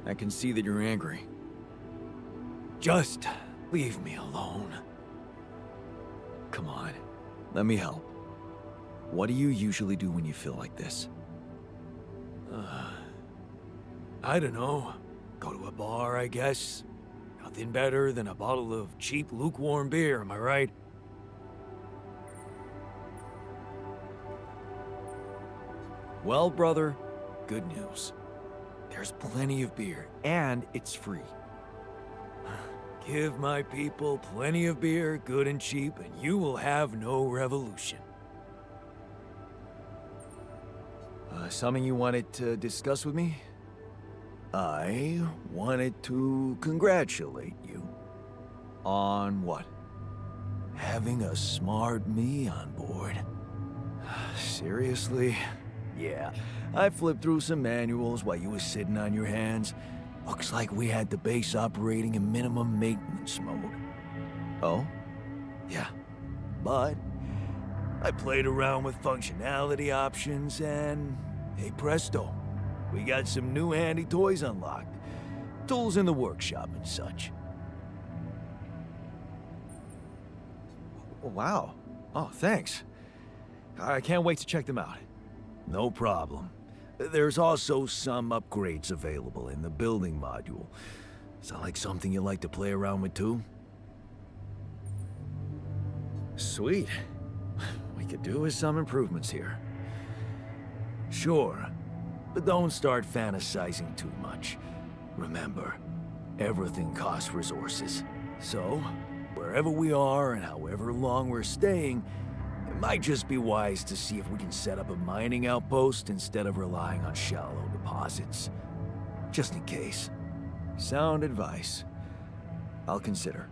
I can see that you're angry. Just leave me alone. Come on, let me help. What do you usually do when you feel like this? I don't know. Go to a bar, I guess. Nothing better than a bottle of cheap, lukewarm beer, am I right? Well, brother, good news. There's plenty of beer, and it's free. Give my people plenty of beer, good and cheap, and you will have no revolution. Something you wanted to discuss with me? I wanted to congratulate you. On what? Having a smart me on board. Seriously? Yeah, I flipped through some manuals while you were sitting on your hands. Looks like we had the base operating in minimum maintenance mode. Oh? Yeah. But I played around with functionality options and, hey presto, we got some new handy toys unlocked. Tools in the workshop and such. Wow. Oh, thanks. I can't wait to check them out. No problem. There's also some upgrades available in the building module. Sound like something you'd like to play around with too? Sweet. We could do with some improvements here. Sure, but don't start fantasizing too much. Remember, everything costs resources. So, wherever we are and however long we're staying, it might just be wise to see if we can set up a mining outpost instead of relying on shallow deposits. Just in case. Sound advice. I'll consider.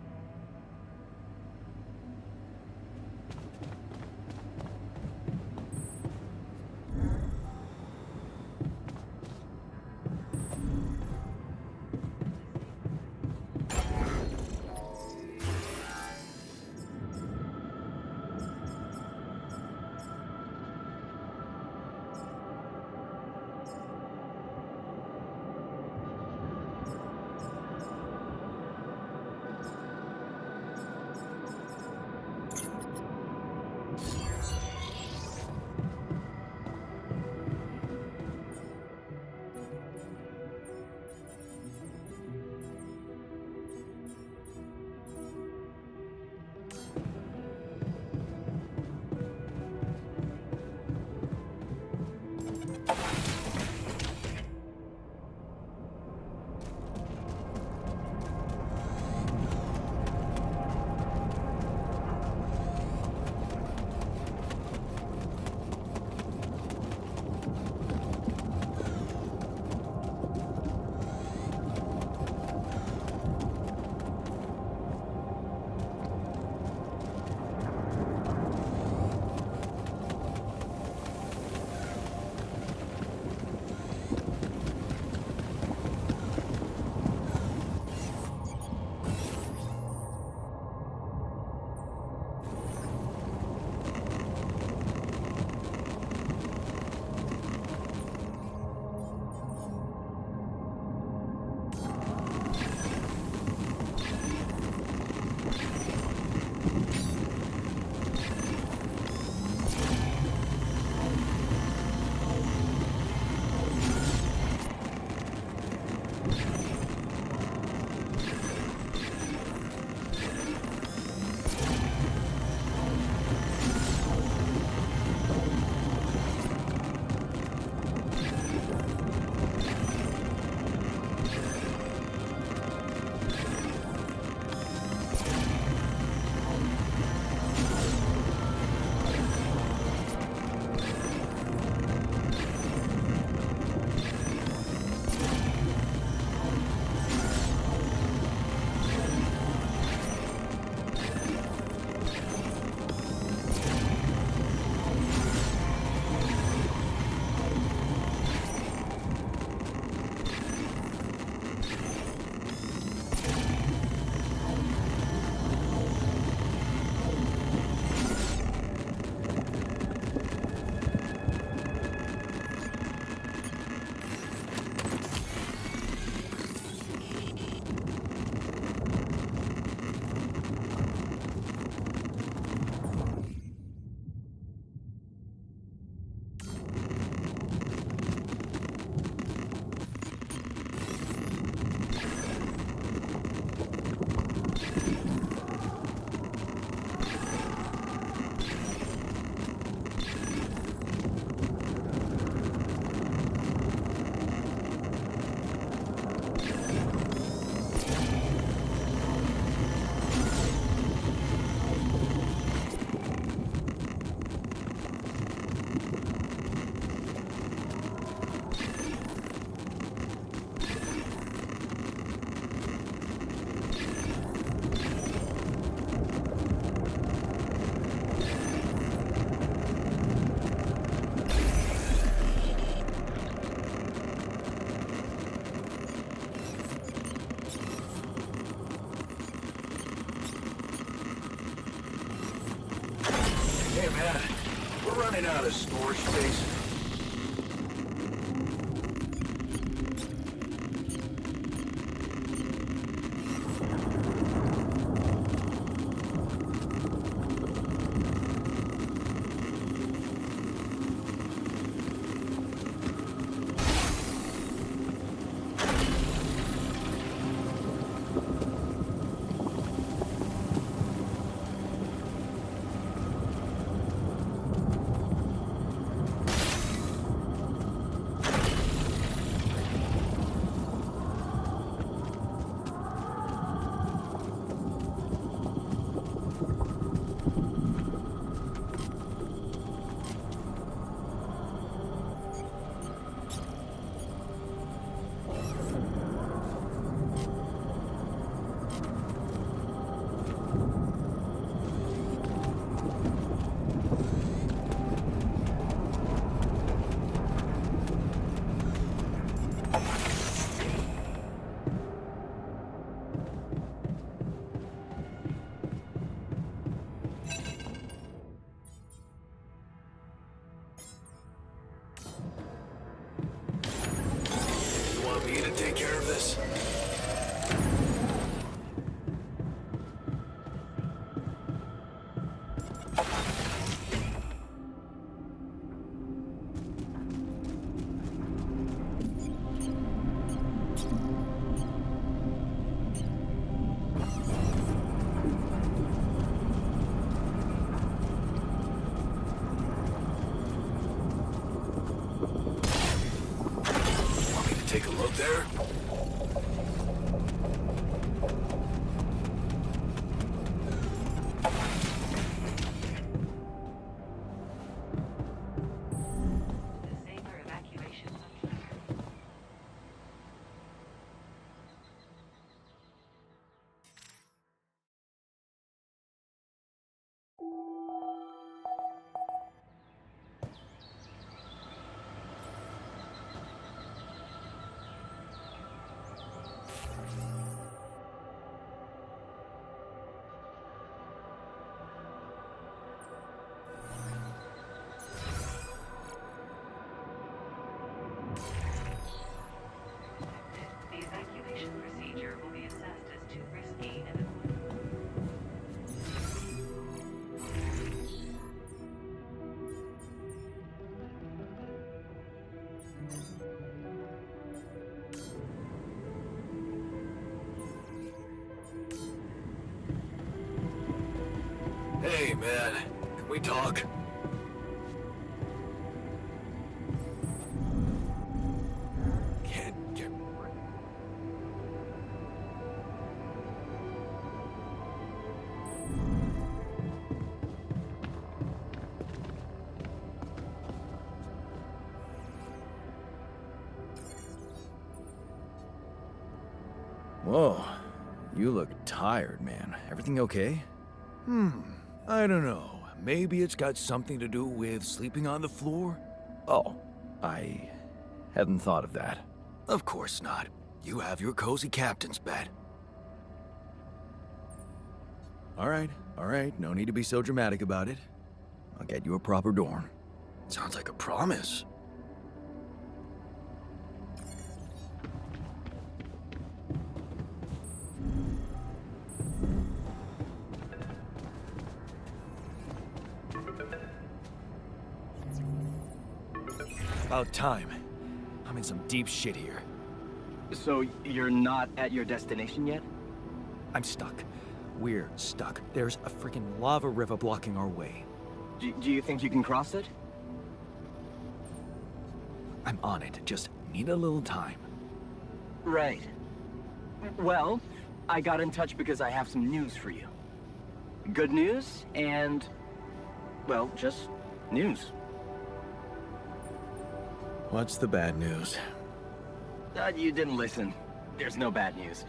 man. We're running out of storage space. Me to take care of this? Want me to take a look there? Disable evacuation function. The evacuation procedure will be assessed as too risky and Hey, man. Can we talk? Can't get... Whoa, you look tired, man. Everything okay? I don't know. Maybe it's got something to do with sleeping on the floor? Oh, I hadn't thought of that. Of course not. You have your cozy captain's bed. All right, no need to be so dramatic about it. I'll get you a proper dorm. Sounds like a promise. About time. I'm in some deep shit here. So you're not at your destination yet? I'm stuck. We're stuck. There's a freaking lava river blocking our way. Do you think you can cross it? I'm on it. Just need a little time. Right. Well, I got in touch because I have some news for you. Good news and, well, just news. What's the bad news? You didn't listen. There's no bad news.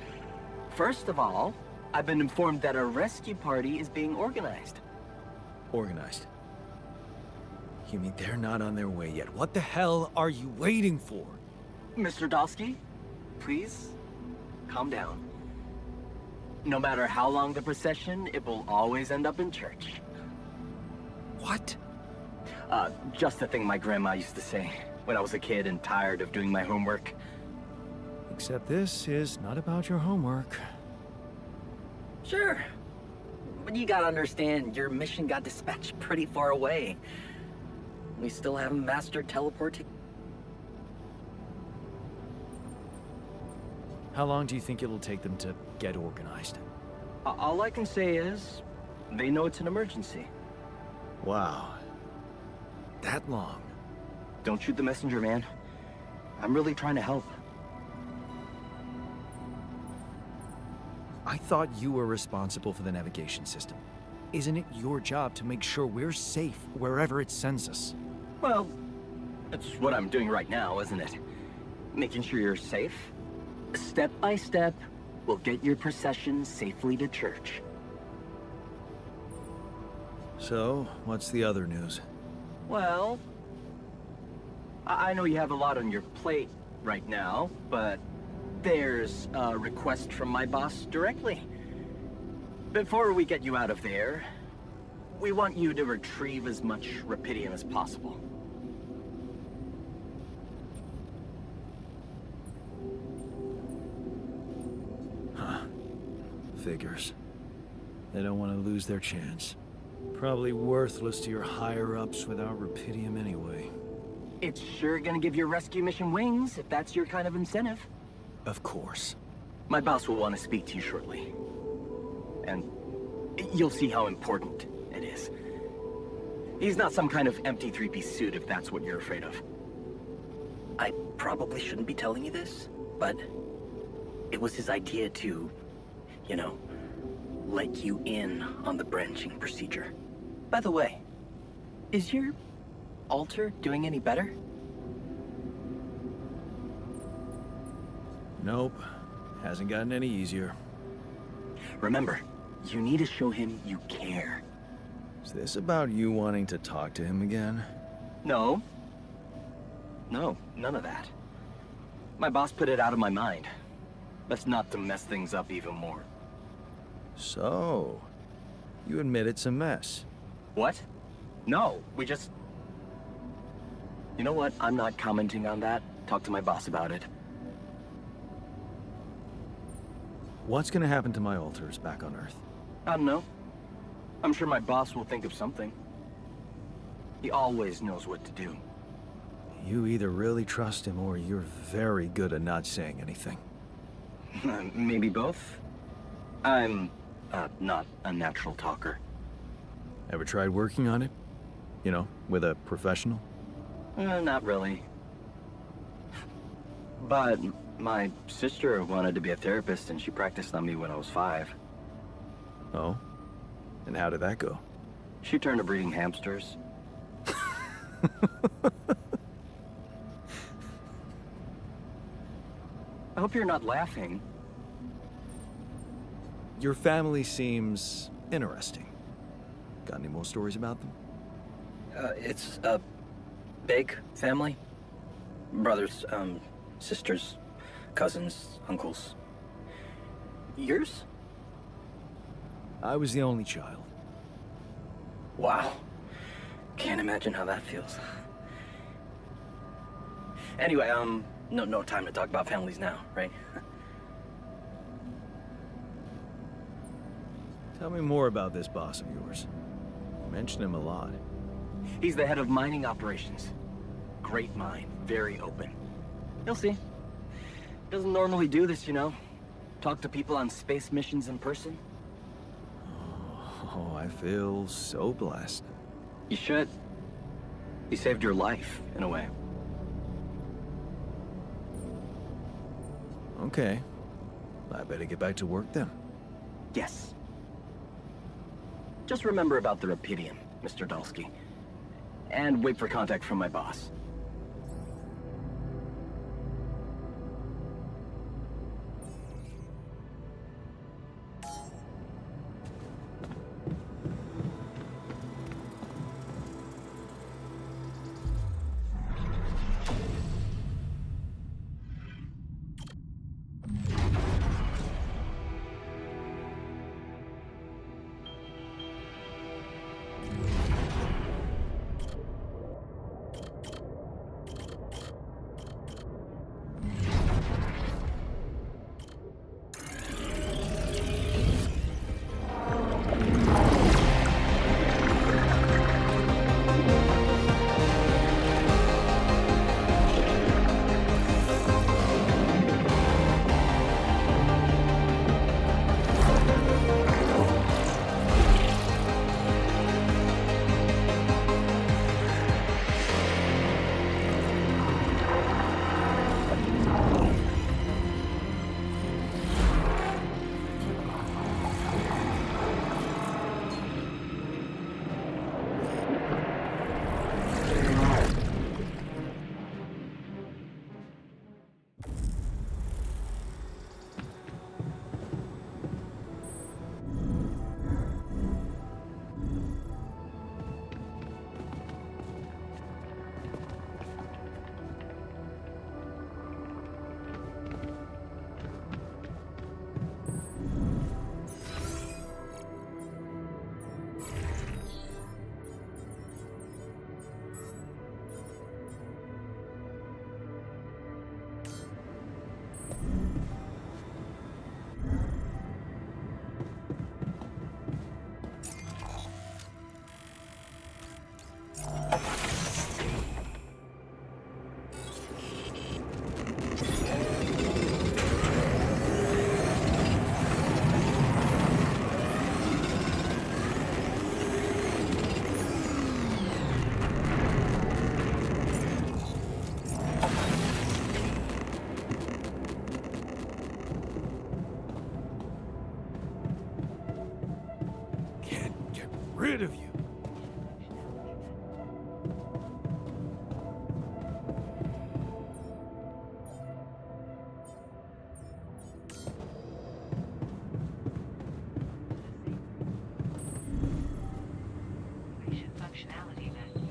First of all, I've been informed that a rescue party is being organized. Organized. You mean they're not on their way yet? What the hell are you waiting for? Mr. Dosky, please, calm down. No matter how long the procession, it will always end up in church. What? Just the thing my grandma used to say when I was a kid and tired of doing my homework. Except this is not about your homework. Sure. But you gotta understand, your mission got dispatched pretty far away. We still haven't mastered teleporting. How long do you think it'll take them to get organized? All I can say is, they know it's an emergency. Wow. That long? Don't shoot the messenger, man. I'm really trying to help. I thought you were responsible for the navigation system. Isn't it your job to make sure we're safe wherever it sends us? Well, that's what I'm doing right now, isn't it? Making sure you're safe. Step by step, we'll get your procession safely to church. So, what's the other news? Well, I know you have a lot on your plate right now, but there's a request from my boss directly. Before we get you out of there, we want you to retrieve as much Rapidium as possible. Figures. They don't want to lose their chance. Probably worthless to your higher-ups without Rapidium anyway. It's sure gonna give your rescue mission wings, if that's your kind of incentive. Of course. My boss will want to speak to you shortly. And you'll see how important it is. He's not some kind of empty three-piece suit if that's what you're afraid of. I probably shouldn't be telling you this, but it was his idea to, you know, let you in on the branching procedure. By the way, is your altar doing any better? Nope. Hasn't gotten any easier. Remember, you need to show him you care. Is this about you wanting to talk to him again? No. No, none of that. My boss put it out of my mind. Best not to mess things up even more. So, you admit it's a mess. What? No, we just... You know what? I'm not commenting on that. Talk to my boss about it. What's gonna happen to my altars back on Earth? I don't know. I'm sure my boss will think of something. He always knows what to do. You either really trust him or you're very good at not saying anything. Maybe both. I'm not a natural talker. Ever tried working on it? You know, with a professional? Not really. But my sister wanted to be a therapist and she practiced on me when I was 5. Oh? And how did that go? She turned to breeding hamsters. I hope you're not laughing. Your family seems interesting. Got any more stories about them? It's a big family. Brothers, sisters, cousins, uncles. Yours? I was the only child. Wow. Can't imagine how that feels. Anyway, no time to talk about families now, right? Tell me more about this boss of yours. You mention him a lot. He's the head of mining operations. Great mind, very open. You'll see. Doesn't normally do this, you know. Talk to people on space missions in person. Oh, I feel so blessed. You should. He saved your life, in a way. Okay. I better get back to work then. Yes. Just remember about the Rapidium, Mr. Dalsky. And wait for contact from my boss. rid of you. Evacuation functionality menu.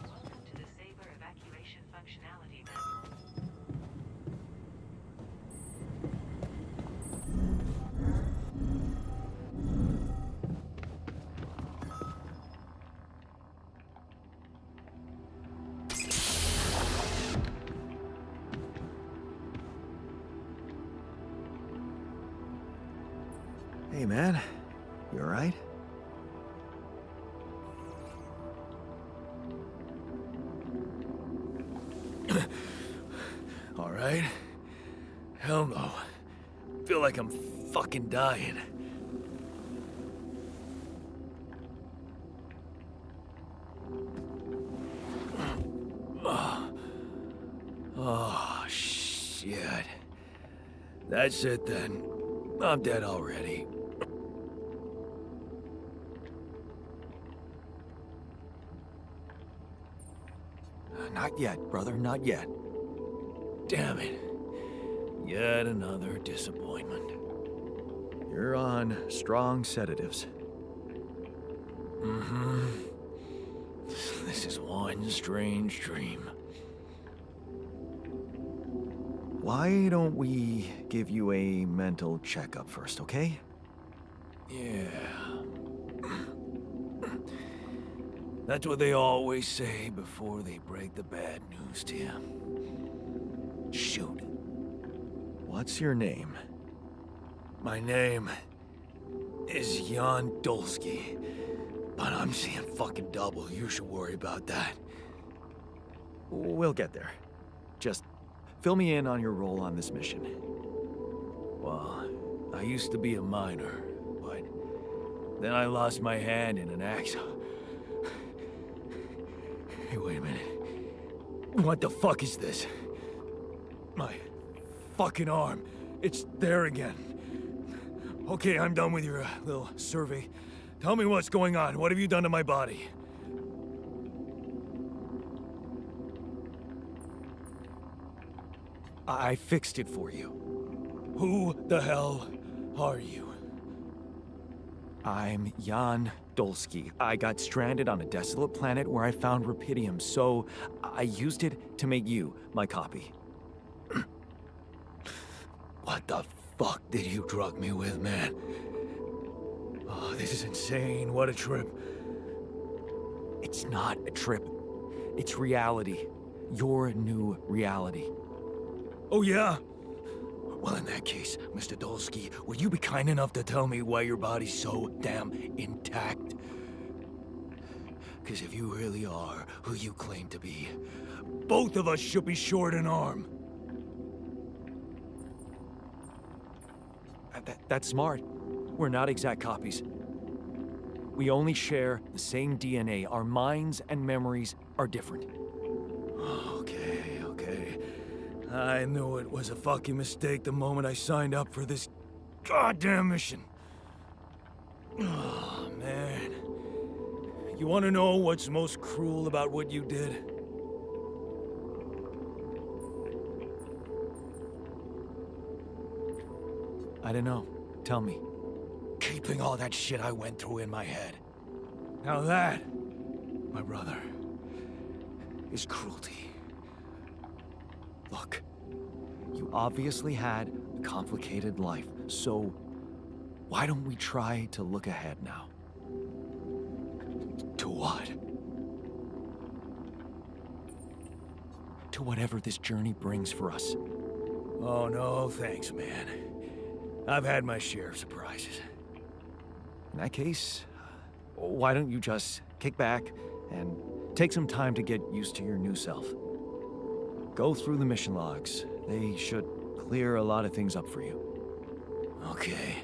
Welcome to the Saber evacuation functionality menu. Hey, man. You alright? Alright? Hell no. Feel like I'm fucking dying. Oh, shit. That's it then. I'm dead already. Not yet, brother, not yet. Damn it. Yet another disappointment. You're on strong sedatives. Mm-hmm. This is one strange dream. Why don't we give you a mental checkup first, okay? Yeah. That's what they always say before they break the bad news to you. Shoot. What's your name? My name is Jan Dolsky, but I'm seeing fucking double. You should worry about that. We'll get there. Just fill me in on your role on this mission. Well, I used to be a miner, but then I lost my hand in an accident. Hey, wait a minute. What the fuck is this? My fucking arm. It's there again. Okay, I'm done with your little survey. Tell me what's going on. What have you done to my body? I fixed it for you. Who the hell are you? I'm Jan Dolsky. I got stranded on a desolate planet where I found rupidium, so I used it to make you my copy. What the fuck did you drug me with, man? Oh, this is insane. What a trip. It's not a trip. It's reality. Your new reality. Oh, yeah? Well, in that case, Mr. Dolsky, would you be kind enough to tell me why your body's so damn intact? Because if you really are who you claim to be, both of us should be short an arm. That's smart. We're not exact copies. We only share the same DNA. Our minds and memories are different. Okay, okay. I knew it was a fucking mistake the moment I signed up for this goddamn mission. Oh, man. You want to know what's most cruel about what you did? I don't know. Tell me. Keeping all that shit I went through in my head. Now that, my brother, is cruelty. Look, you obviously had a complicated life, so why don't we try to look ahead now? To what? To whatever this journey brings for us. Oh, no, thanks, man. I've had my share of surprises. In that case, why don't you just kick back and take some time to get used to your new self? Go through the mission logs. They should clear a lot of things up for you. Okay.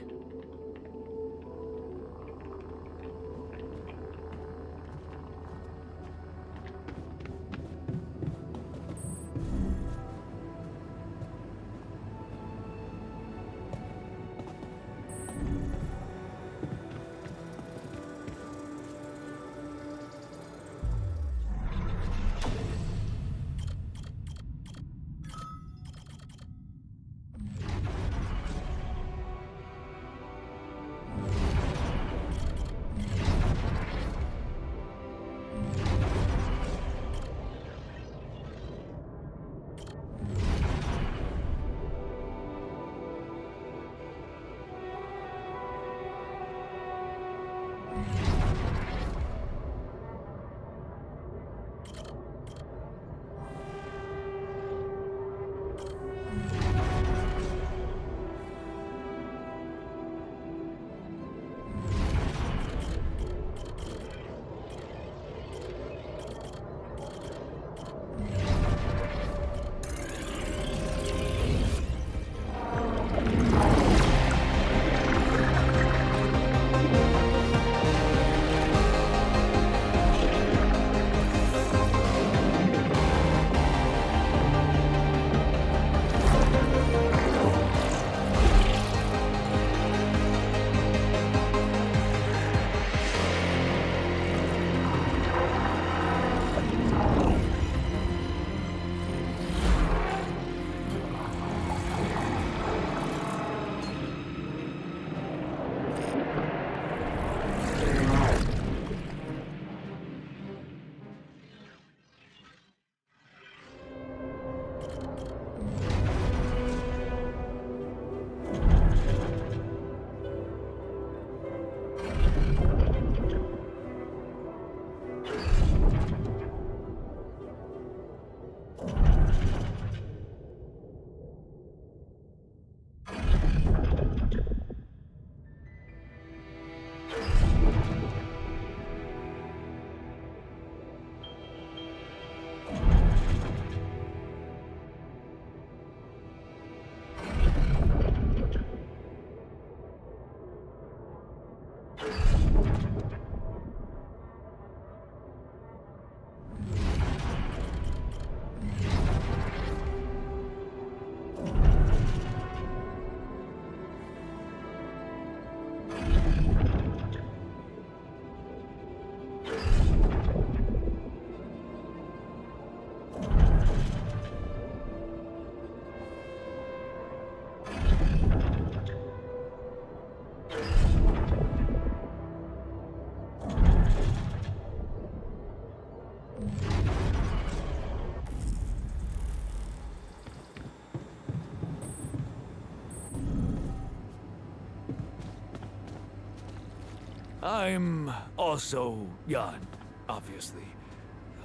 I'm also Jan, obviously.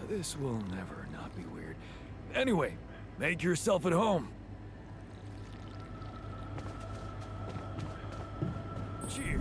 This will never not be weird. Anyway, make yourself at home. Cheers.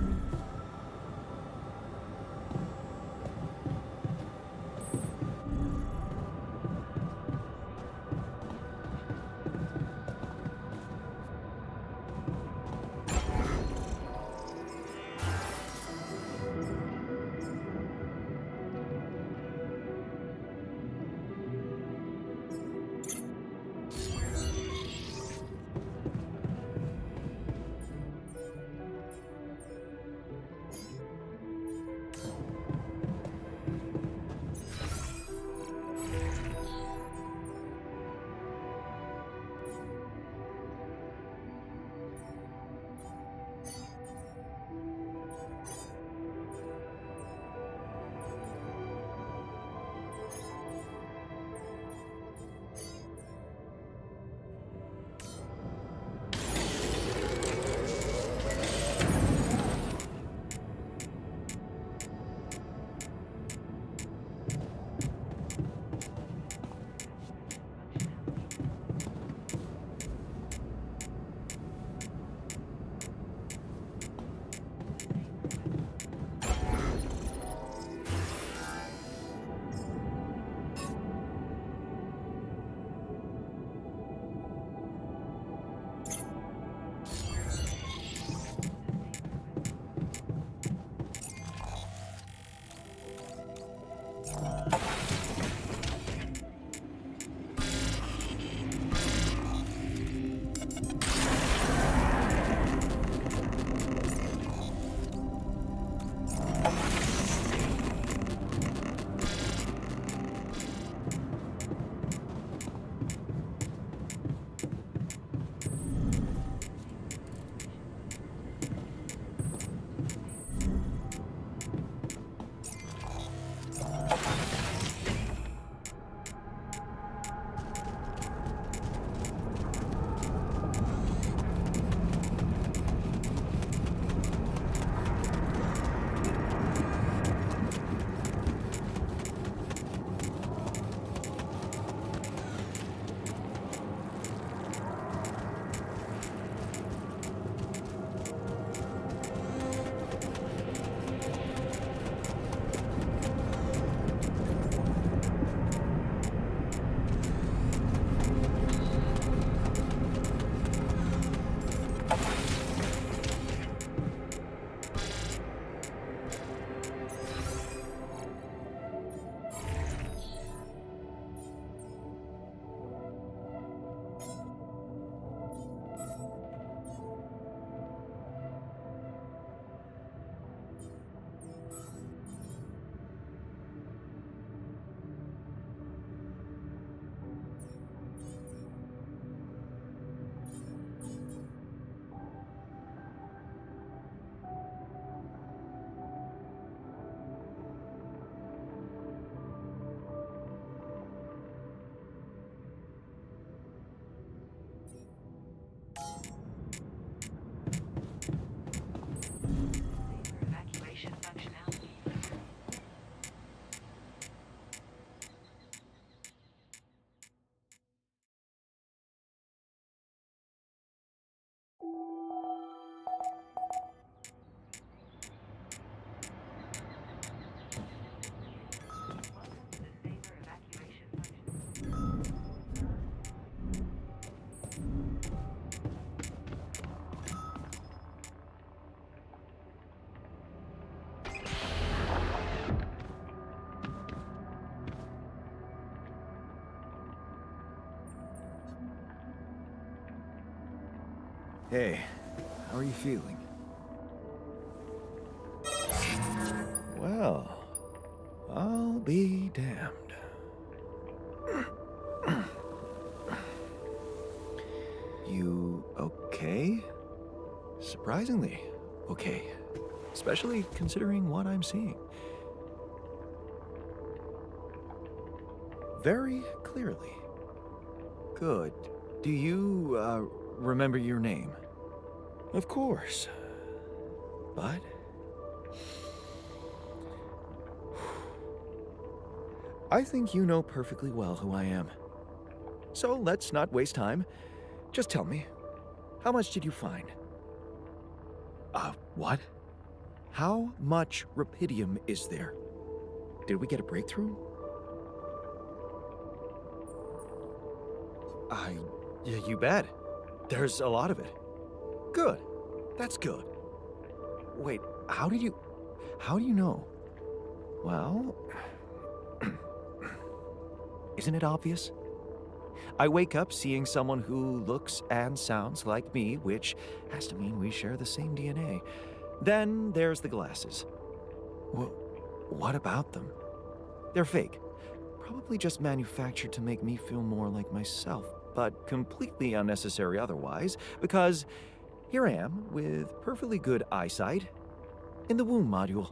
Evacuation functionality. Welcome to the safer evacuation function. Hey, how are you feeling? Well, I'll be damned. You okay? Surprisingly okay. Especially considering what I'm seeing. Very clearly. Good. Do you, remember your name? Of course. But I think you know perfectly well who I am. So let's not waste time. Just tell me, how much did you find? What? How much rupidium is there? Did we get a breakthrough? Yeah, you bet. There's a lot of it. Good. That's good. Wait, how do you know? Well, isn't it obvious? I wake up seeing someone who looks and sounds like me, which has to mean we share the same DNA. Then there's the glasses. What about them? They're fake. Probably just manufactured to make me feel more like myself, but completely unnecessary otherwise, because here I am with perfectly good eyesight in the womb module,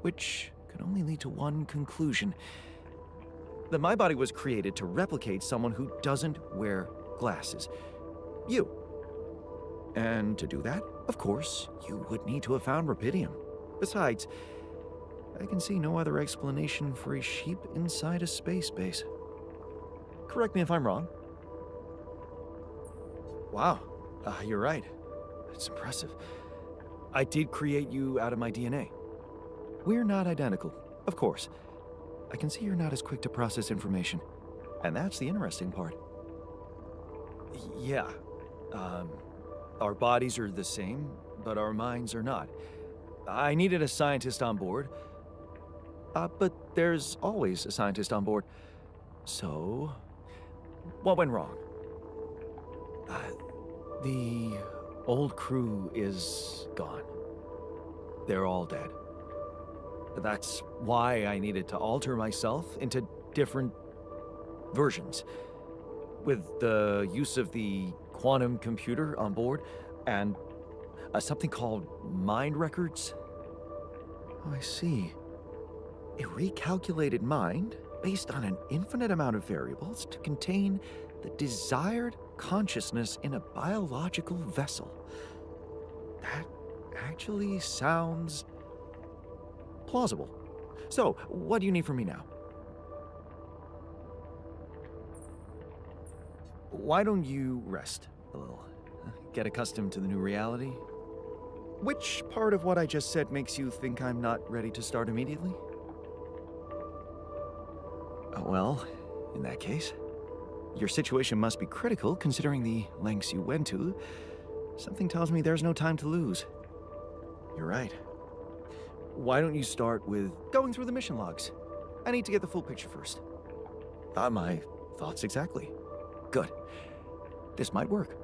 which can only lead to one conclusion: that my body was created to replicate someone who doesn't wear glasses. You. And to do that, of course, you would need to have found rupidium. Besides, I can see no other explanation for a sheep inside a space base. Correct me if I'm wrong. Wow, you're right. It's impressive. I did create you out of my DNA. We're not identical, of course. I can see you're not as quick to process information. And that's the interesting part. Yeah. Our bodies are the same, but our minds are not. I needed a scientist on board. But there's always a scientist on board. So, what went wrong? The old crew is gone. They're all dead. That's why I needed to alter myself into different versions. With the use of the quantum computer on board and something called mind records. Oh, I see. A recalculated mind based on an infinite amount of variables to contain the desired consciousness in a biological vessel. That actually sounds plausible. So, what do you need from me now? Why don't you rest a little? Get accustomed to the new reality? Which part of what I just said makes you think I'm not ready to start immediately? Well, in that case, your situation must be critical considering the lengths you went to. Something tells me there's no time to lose. You're right. Why don't you start with going through the mission logs? I need to get the full picture first. My thoughts exactly. Good. This might work.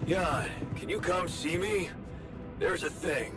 Jan, can you come see me? There's a thing.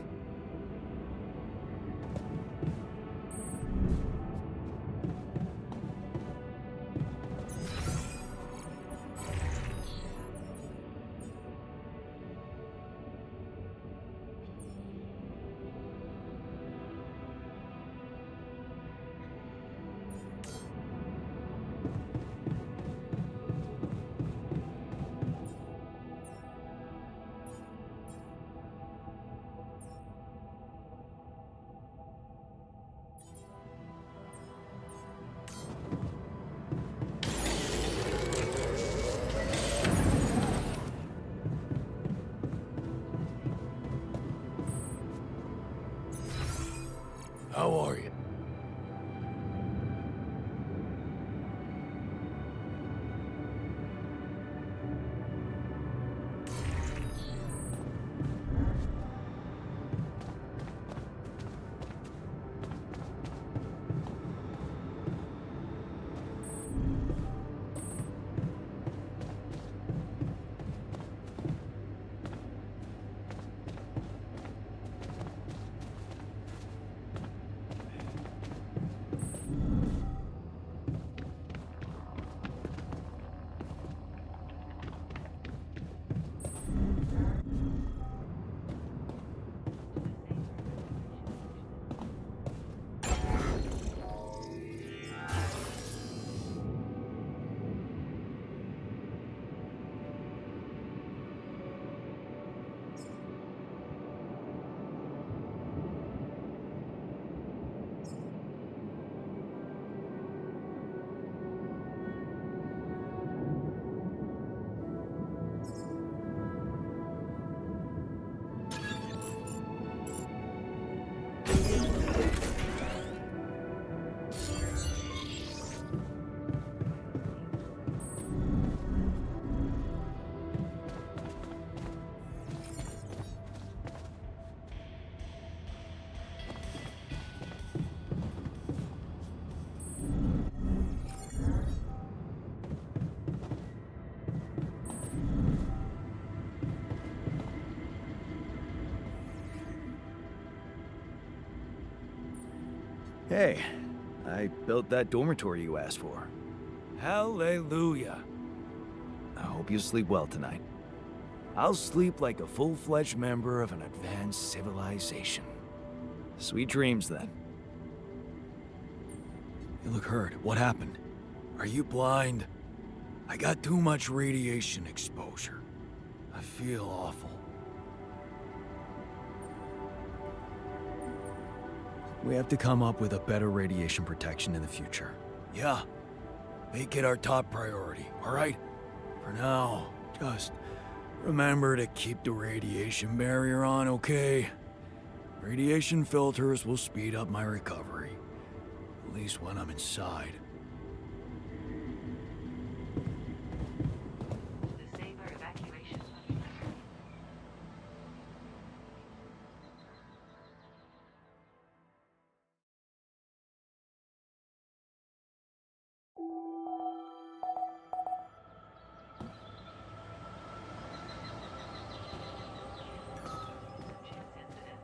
How are you? Hey, I built that dormitory you asked for. Hallelujah. I hope you sleep well tonight. I'll sleep like a full-fledged member of an advanced civilization. Sweet dreams, then. You look hurt. What happened? Are you blind? I got too much radiation exposure. I feel awful. We have to come up with a better radiation protection in the future. Yeah. Make it our top priority, all right? For now, just remember to keep the radiation barrier on, okay? Radiation filters will speed up my recovery. At least when I'm inside. The Saber evacuation. Sensitive.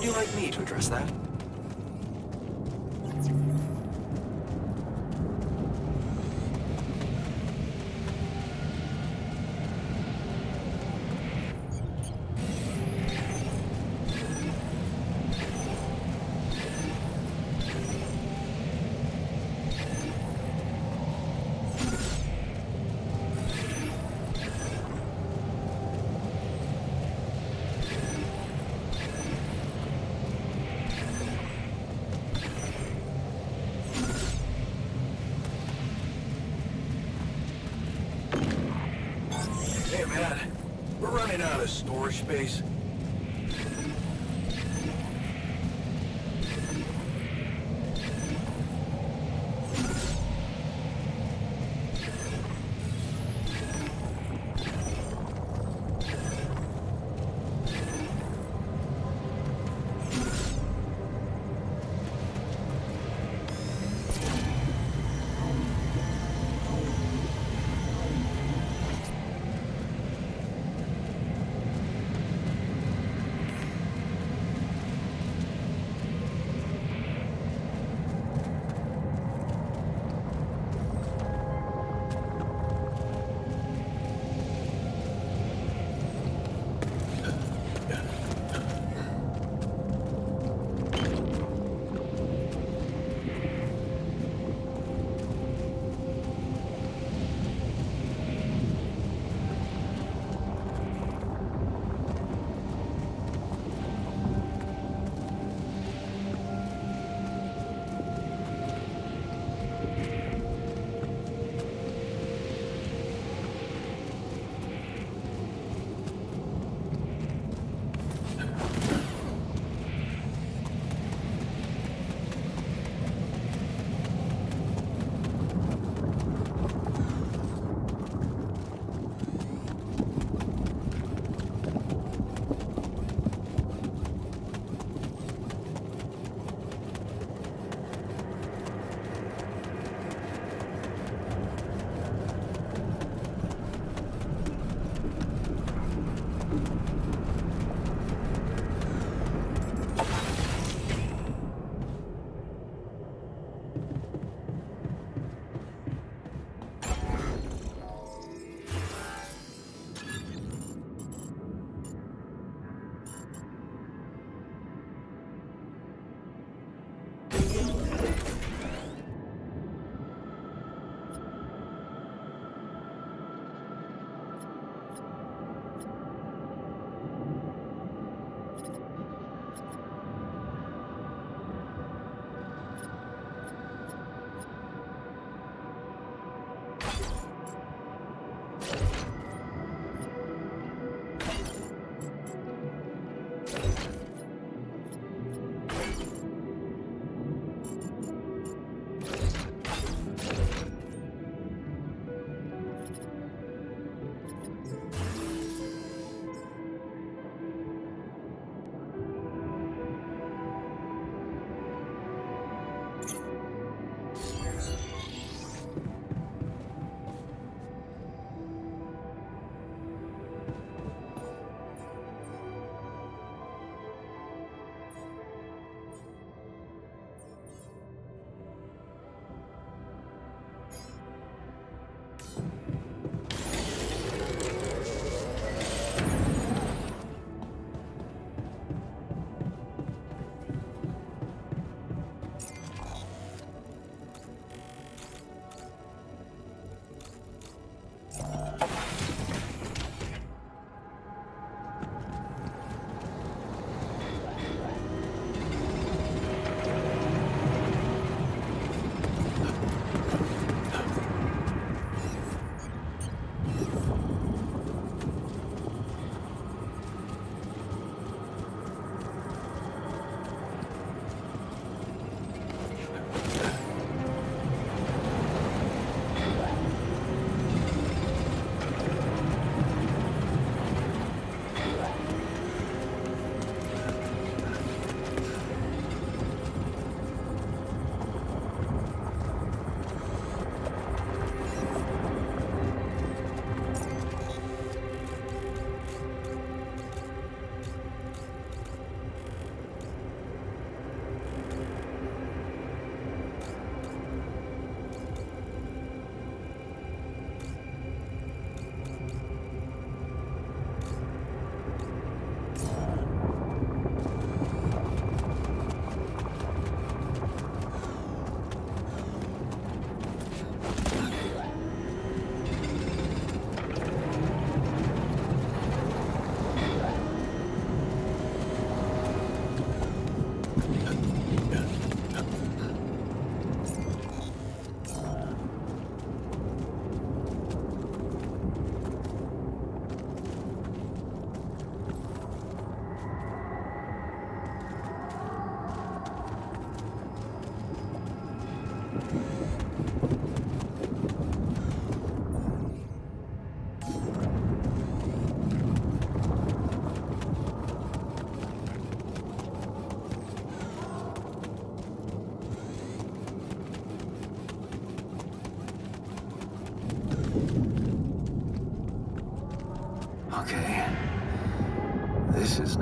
you like me to address that? Hey, man. We're running out of storage space.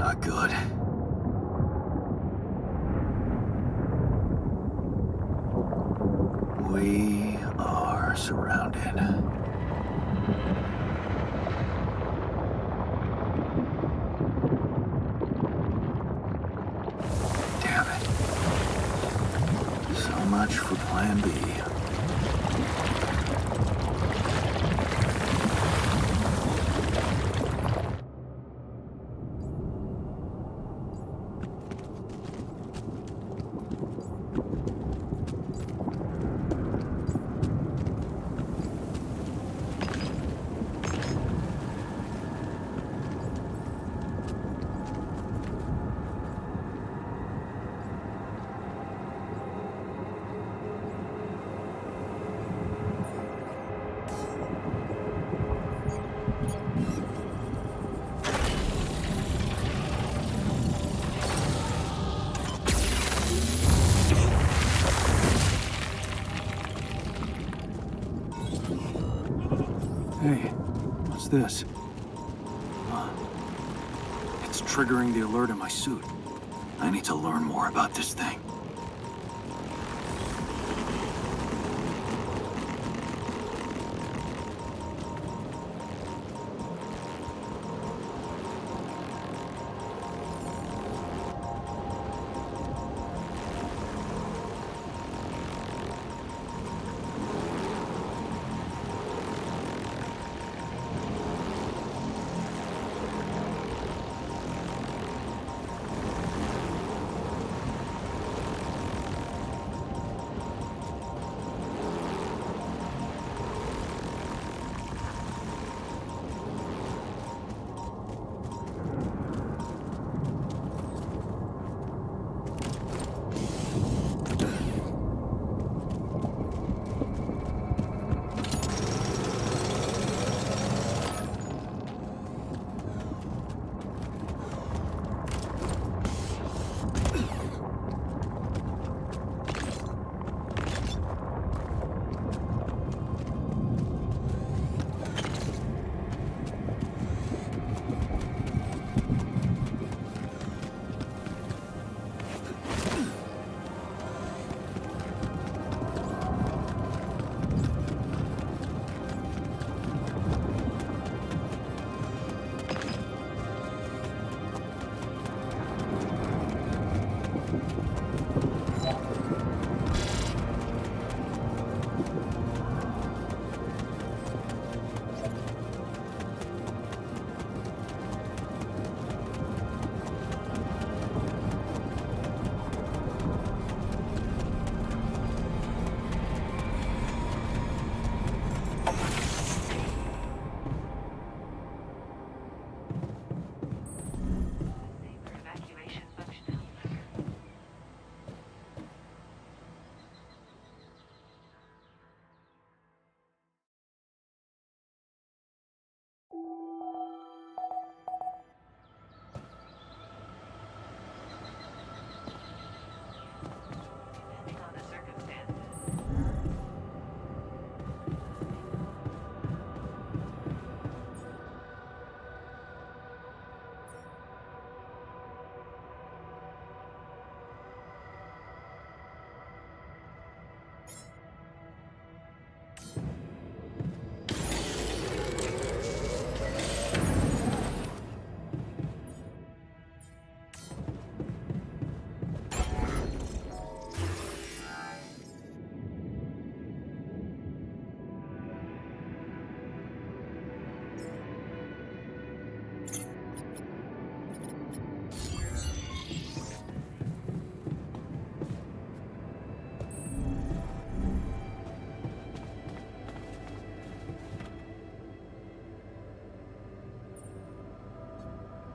not good. We are surrounded. Damn it. So much for Plan B. Hey, what's this? It's triggering the alert in my suit. I need to learn more about this thing. Evacuation functionality. Depending on the circumstances.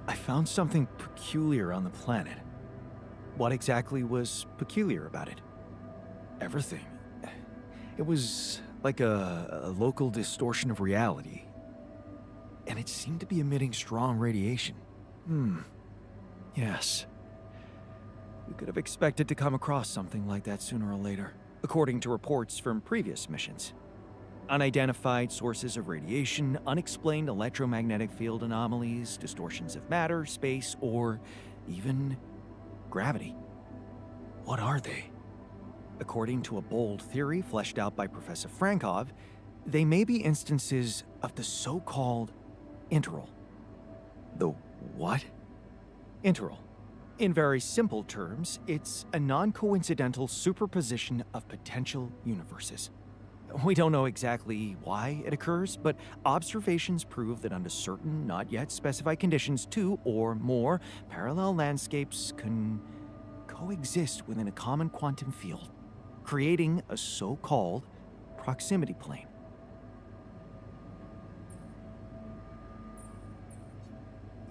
I found something peculiar on the planet. What exactly was peculiar about it? Everything. It was like a local distortion of reality. And it seemed to be emitting strong radiation. Yes. We could have expected to come across something like that sooner or later, according to reports from previous missions. unidentified sources of radiation, unexplained electromagnetic field anomalies, distortions of matter, space, or even gravity. What are they? According to a bold theory fleshed out by Professor Frankov, they may be instances of the so-called interval. The what? Interval. In very simple terms, it's a non-coincidental superposition of potential universes. We don't know exactly why it occurs, but observations prove that under certain, not yet specified conditions, two or more parallel landscapes can coexist within a common quantum field, creating a so-called proximity plane.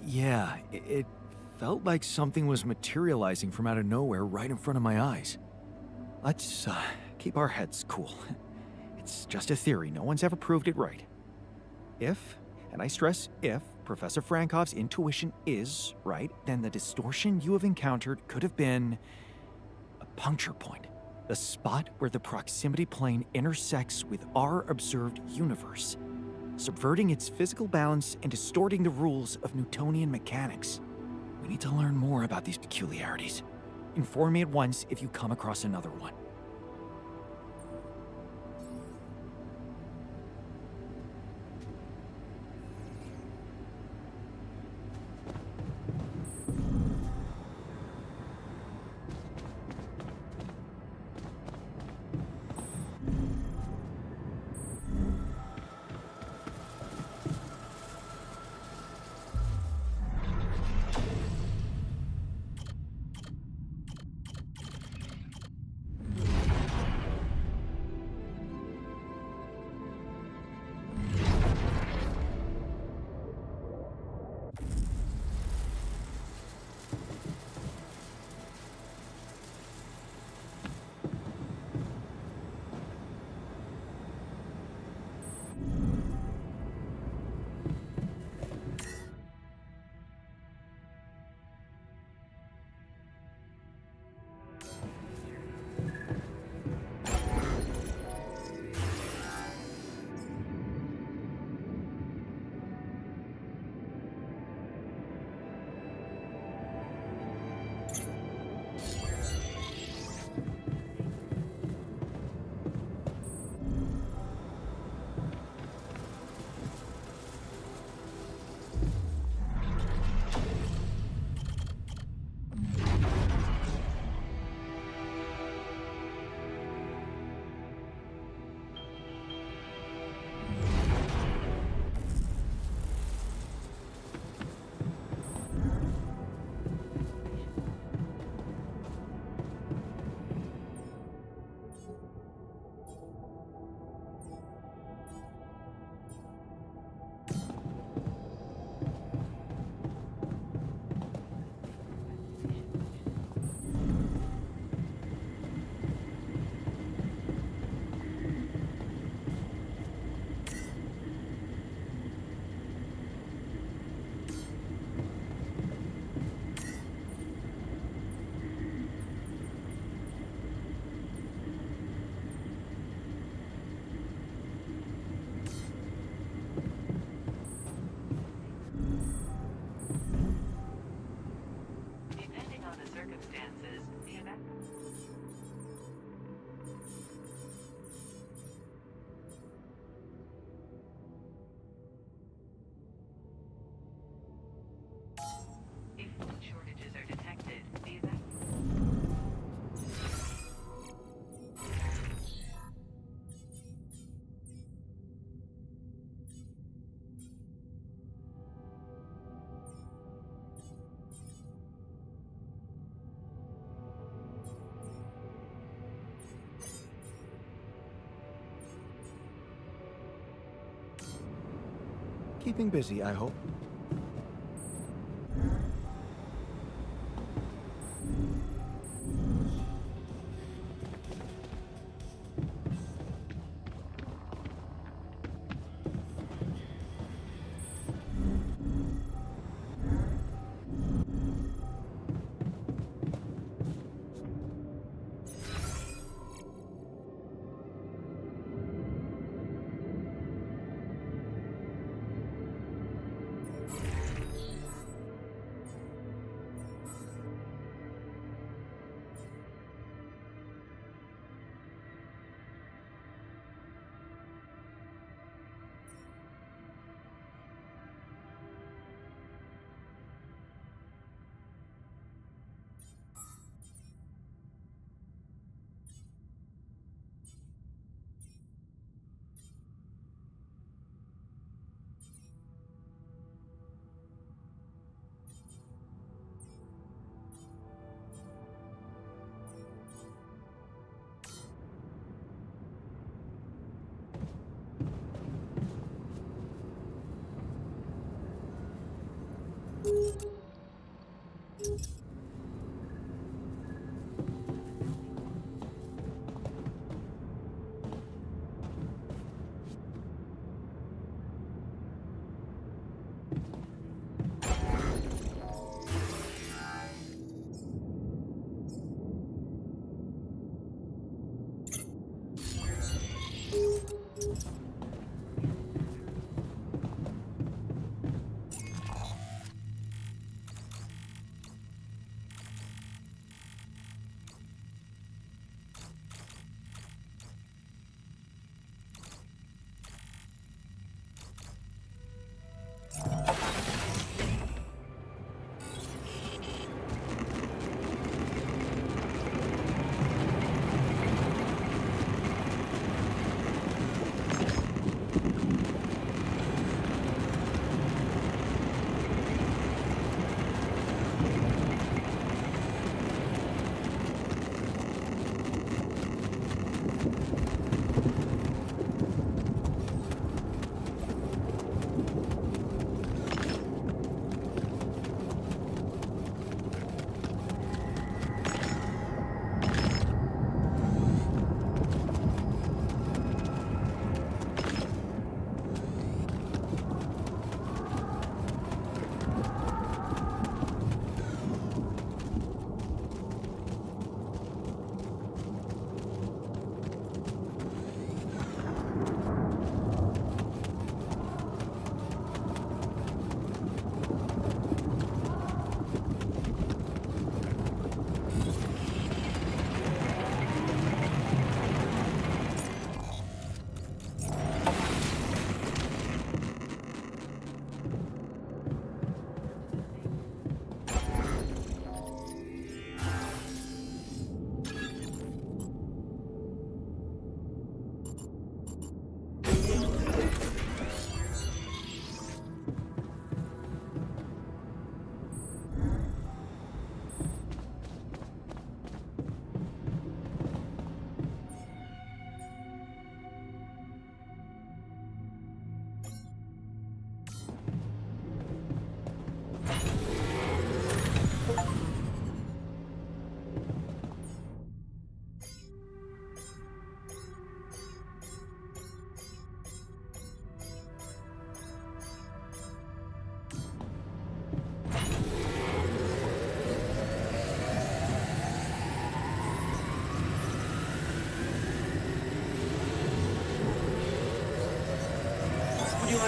Yeah, it felt like something was materializing from out of nowhere right in front of my eyes. Let's keep our heads cool. It's just a theory. No one's ever proved it right. If, and I stress if, Professor Frankov's intuition is right, then the distortion you have encountered could have been a puncture point, the spot where the proximity plane intersects with our observed universe, subverting its physical balance and distorting the rules of Newtonian mechanics. We need to learn more about these peculiarities. Inform me at once if you come across another one. Depending on the circumstances, the event. If food shortages are detected, the event. Keeping busy, I hope.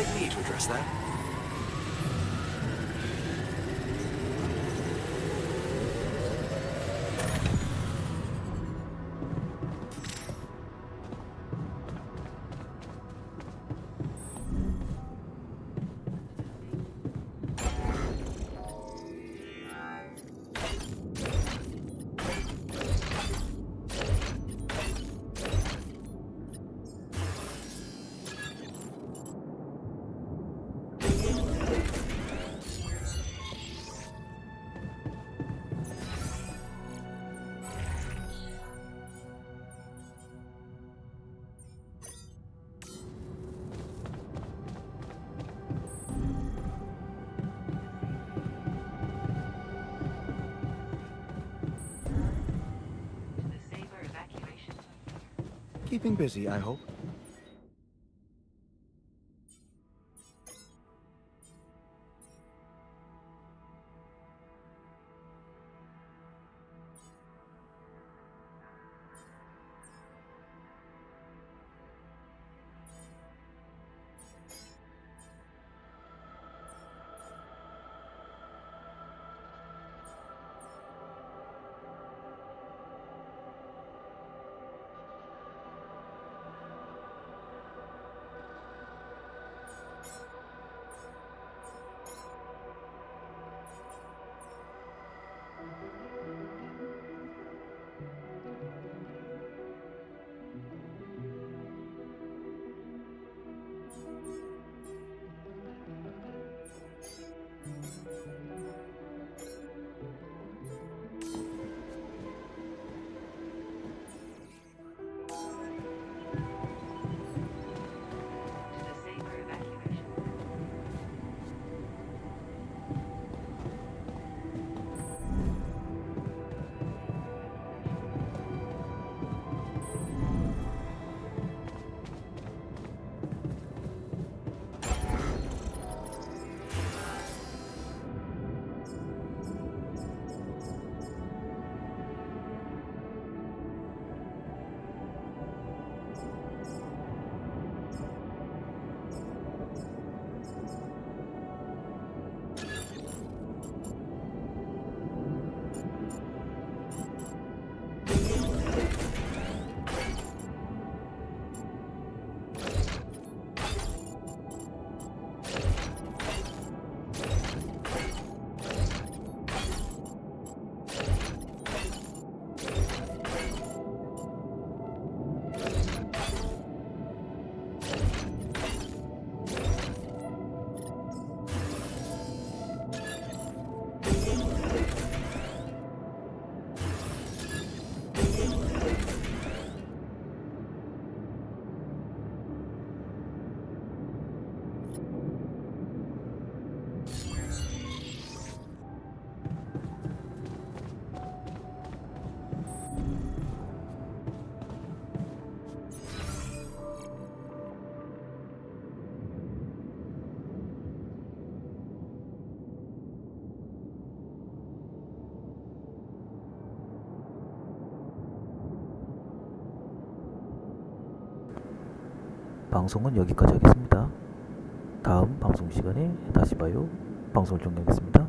like me to address that. The Saber evacuation. Keeping busy, I hope. The Saber evacuation. 방송은 여기까지 하겠습니다. 다음 방송 시간에 다시 봐요. 방송을 종료하겠습니다.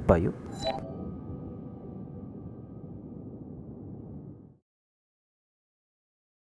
봐요.